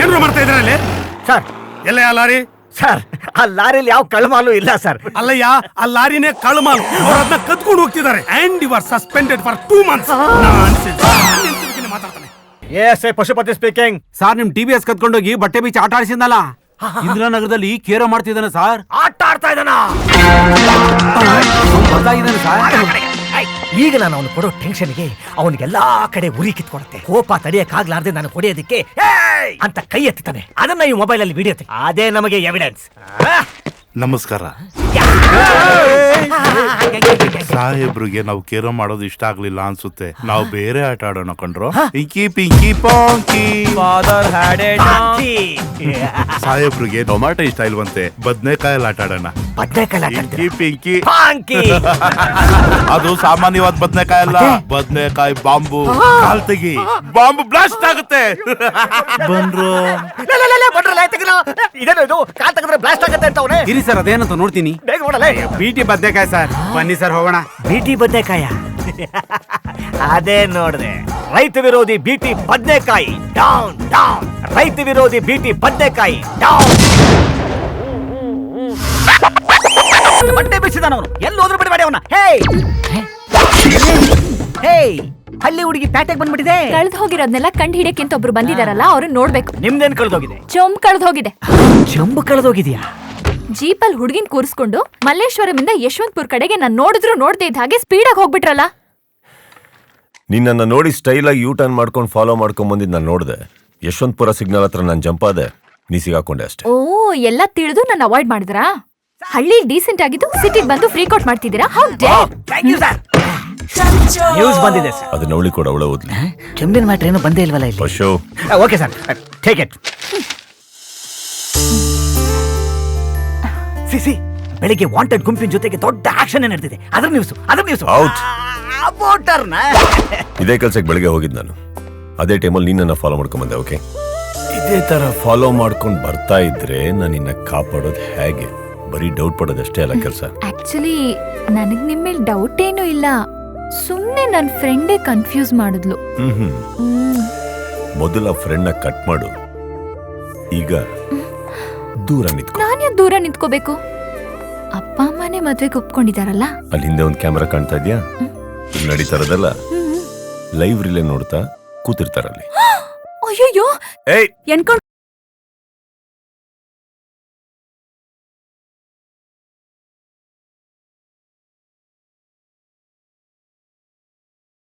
ಏನ್ರು ಮಾಡ್ತಾ ಇದ್ರಲ್ಲಿ ಸರ್? ಎಲ್ಲ ಆ ಲಾರಿ ಸರ್, ಆ ಲಾರಿಲಿ ಯಾವ ಕಳ್ಮಾಲು ಇಲ್ಲ ಸರ್. ಅಲ್ಲಯ್ಯ, ಆ ಲಾರಿನೇ ಕಳ್ಮಾಲ್. ಅವ್ರು ಅದನ್ನ ಕದ್ಕೊಂಡು ಹೋಗ್ತಿದ್ದಾರೆ. And you are suspended for 2 months. ಮಾತಾಡ್ತಾನೆ. S I Pashupati speaking. Sir, ನಿಮ್ TVS ಕತ್ಕೊಂಡೋಗಿ ಬಟ್ಟೆ ಬೀಚ್ ಆಟ ಆಡಿಸಿದ್ನಲ್ಲ, ಇಂದಿರಾನಗರದಲ್ಲಿ ಕೇರ ಮಾಡ್ತಿದ್ದಾನೆ ಸರ್. ಆಟ ಆಡ್ತಾ ಇದ್ದಾನ ಸರ್. ಈಗ ನಾನು ಅವನು ಕೊಡೋ ಟೆನ್ಷನ್ಗೆ ಅವನಿಗೆಲ್ಲಾ ಕಡೆ ಉರಿ ಕಿತ್ಕೊಡುತ್ತೆ. ಕೋಪ ತಡೆಯಕ್ಕಾಗ್ಲಾರ್ದೆ ನಾನು ಹೊಡೆಯೋದಕ್ಕೆ ಅಂತ ಕೈ ಎತ್ತಾನೆ. ಅದನ್ನ ಈ ಮೊಬೈಲ್ ಅಲ್ಲಿ ವಿಡಿಯೋ ಅದೇ ನಮಗೆ ಎವಿಡೆನ್ಸ್. ನಮಸ್ಕಾರ ಸಾಹೇಬ್ರಿಗೆ ನಾವು ಕೇರ ಮಾಡೋದು ಇಷ್ಟ ಆಗ್ಲಿಲ್ಲ ಅನ್ಸುತ್ತೆ. ನಾವು ಬೇರೆ ಆಟ ಆಡೋಣ ಕಂಡ್ರು. ಇಂಕಿ ಪಿಂಕಿ ಪಾಂಕಿ. ಸಾಹೇಬ್ರಿಗೆ ಟೊಮಾಟೊ ಇಷ್ಟ ಇಲ್ವಂತೆ, ಬದ್ನೆಕಾಯಲ್ಲಿ ಆಟ ಆಡೋಣ. ಇಂಕಿ ಪಿಂಕಿ ಪಾಂಕಿ. ಅದು ಸಾಮಾನ್ಯವಾದ ಬದ್ನೆಕಾಯಿ ಅಲ್ಲ, ಬದ್ನೆಕಾಯಿ ಬಾಂಬು. ಕಾಲ್ ತೆಗಿ, ಬಾಂಬು ಬ್ಲಾಸ್ಟ್ ಆಗುತ್ತೆ. ಬಂದ್ರು ಇದೇನು ಇದು? ಕಾಲ್ ತೆಗೆದ್ರೆ ಬ್ಲಾಸ್ಟ್ ಆಗುತ್ತೆ ಅಂತ ಅವನೇ. ಇರಿ ಸರ್, ಅದೇನಂತ ನೋಡ್ತೀನಿ. ಬೇಗ ನೋಡಲ್ಲ. BT ಬದ್ನೆಕಾಯಿ ಸರ್. ಬನ್ನಿ ಸರ್ ಹೋಗೋಣ. BT ಬದ್ನೆಕಾಯ? ಅದೇ ನೋಡ್ದೆ. ರೈತ ವಿರೋಧಿ BT ಬದ್ನೆಕಾಯಿ ಡೌನ್ ಡೌನ್. ರೈತ ವಿರೋಧಿ BT ಬದ್ನೆಕಾಯಿ ಡೌನ್. ಬಟ್ಟೆ ಬಿಡಿಸಿದಾನ ಅವನು. ಎಲ್ಲಿ ಹೋದ್ರು ಬಿಡಬೇಡಿ ಅವನ. ಹೇ ಹಳ್ಳಿ ಹುಡುಗಿ ಪ್ಯಾಟೆಗೆ ಬಂದ್ಬಿಟ್ಟಿದೆ. ಕಳ್ದ್ ಹೋಗಿರೋದ್ನೆಲ್ಲ ಕಂಡು ಹಿಡಿಯಕ್ಕಿಂತ ಒಬ್ರು ಬಂದಿದಾರಲ್ಲ, ಅವ್ರನ್ನ ನೋಡ್ಬೇಕು. ನಿಮ್ದೇನ್ ಕಳ್ದೋಗಿದೆ? ಚೊಂಬ್ ಕಳ್ದ್ ಹೋಗಿದೆ. ಚಂಬು ಕಳ್ದೋಗಿದ್ಯಾ? ಜೀಪಲ್ ಹುಡುಗಿನ್ ಕೂರಿಸ್ಕೊಂಡು ಮಲ್ಲೇಶ್ವರಮಿಂದ ಯಶವಂತಪುರ್ ಕಡೆಗೆ ನಾನ್ ನೋಡಿದ್ರು ನೋಡ್ದೆ ಇದ್ದ ಹಾಗೆ ಸ್ಪೀಡಾಗಿ ಹೋಗ್ಬಿಟ್ರಲ್ಲ. ನಿನ್ನ ನೋಡಿ ಸ್ಟೈಲ್ ಆಗಿ ಯೂ ಟರ್ನ್ ಮಾಡ್ಕೊಂಡು ಫಾಲೋ ಮಾಡ್ಕೊಂಡ್ ಬಂದಿದ್ ನಾನು ನೋಡ್ದೆ. ಯಶವಂತಪುರ ಸಿಗ್ನಲ್ ಹತ್ರ ನಾನು ಜಂಪ್ ಆದೆ, ನೀ ಸಿಗಾಕೊಂಡೆ ಅಷ್ಟೇ. ಓ, ಎಲ್ಲ ತಿಳಿದು ನನ್ನ ಅವಾಯ್ಡ್ ಮಾಡಿದ್ರಾ? ಹಳ್ಳಿ ಡೀಸೆಂಟ್ ಆಗಿದ್ದು ಸಿಟಿಗೆ ಬಂದು ಫ್ರೀ ಕೋಟ್ ಮಾಡ್ತಿದ್ದೀರಾ? ನ್ಯೂಸ್ ಬಂದಿದೆ ಸರ್. ಅದನ್ನ ಅವಳಿ ಕೂಡ ಅವಳ ಓದ್ಲಿ. ಕೆಂಬಿನ ಮ್ಯಾಟ್ರ್ ಏನು ಬಂದೇ ಇಲ್ವಲ್ಲ ಇಲ್ಲಿ. ಪಶು. Okay sir, take it. CC ಬೆಳಿಗ್ಗೆ ವಾಂಟೆಡ್ ಗುಂಪಿನ ಜೊತೆಗೆ ದೊಡ್ಡ ಆಕ್ಷನ್ ನಡೆದಿದೆ. ಅದ್ರ ನ್ಯೂಸ್ ಔಟ್. ಇದೇ ಕೆಲ್ಸಕ್ಕೆ ಬೆಳಿಗ್ಗೆ ಹೋಗಿದ್ ನಾನು. ಅದೇ ಟೈಮಲ್ಲಿ ನೀನ್ ನನ್ನ ಫಾಲೋ ಮಾಡ್ಕೊಂಡ್ ಬಂದೆ. ಓಕೆ, ಇದೇ ತರ ಫಾಲೋ ಮಾಡ್ಕೊಂಡು ಬರ್ತಾ ಇದ್ರೆ ನಾನು ನಿನ್ನ ಕಾಪಾಡೋದು ಹೇಗೆ? ಬರೀ ಡೌಟ್ ಪಡೋದಷ್ಟೇ ಅಲ್ಲ ಕೆಲಸ. ಆಕ್ಚುಲಿ ನನಗ್ ನಿಮ್ಮ ಮೇಲೆ ಡೌಟ್ ಏನೂ ಇಲ್ಲ, ಸುಮ್ನೆ ನನ್ನ ಫ್ರೆಂಡೇ ಕನ್ಫ್ಯೂಸ್ ಮಾಡಿದ್ಲು. ಮೊದಲ ಫ್ರೆಂಡ್ನ ಕಟ್ ಮಾಡು, ಈಗ ದೂರ ನಿಂತ್ಕೊ. ನಾನು ದೂರ ನಿಂತ್ಕೋಬೇಕು? ಅಪ್ಪ ಅಮ್ಮನೇ ಮದ್ವೆಗೆ ಒಪ್ಕೊಂಡಿದಾರಲ್ಲ. ಅಲ್ಲಿ ಹಿಂದೆ ಒಂದು ಕ್ಯಾಮೆರಾ ಕಾಣ್ತಾ ಇದ್ಯಾ? ಇಲ್ಲಿ ನಡೀತಾ ಇರೋದಲ್ಲ ಲೈವ್ ರಿಲೇ ನೋಡ್ತಾ ಕೂತಿರ್ತಾರಲ್ಲಿ. ಅಯ್ಯೋ ಏಯ್ ಎನ್ಕೊಂಡು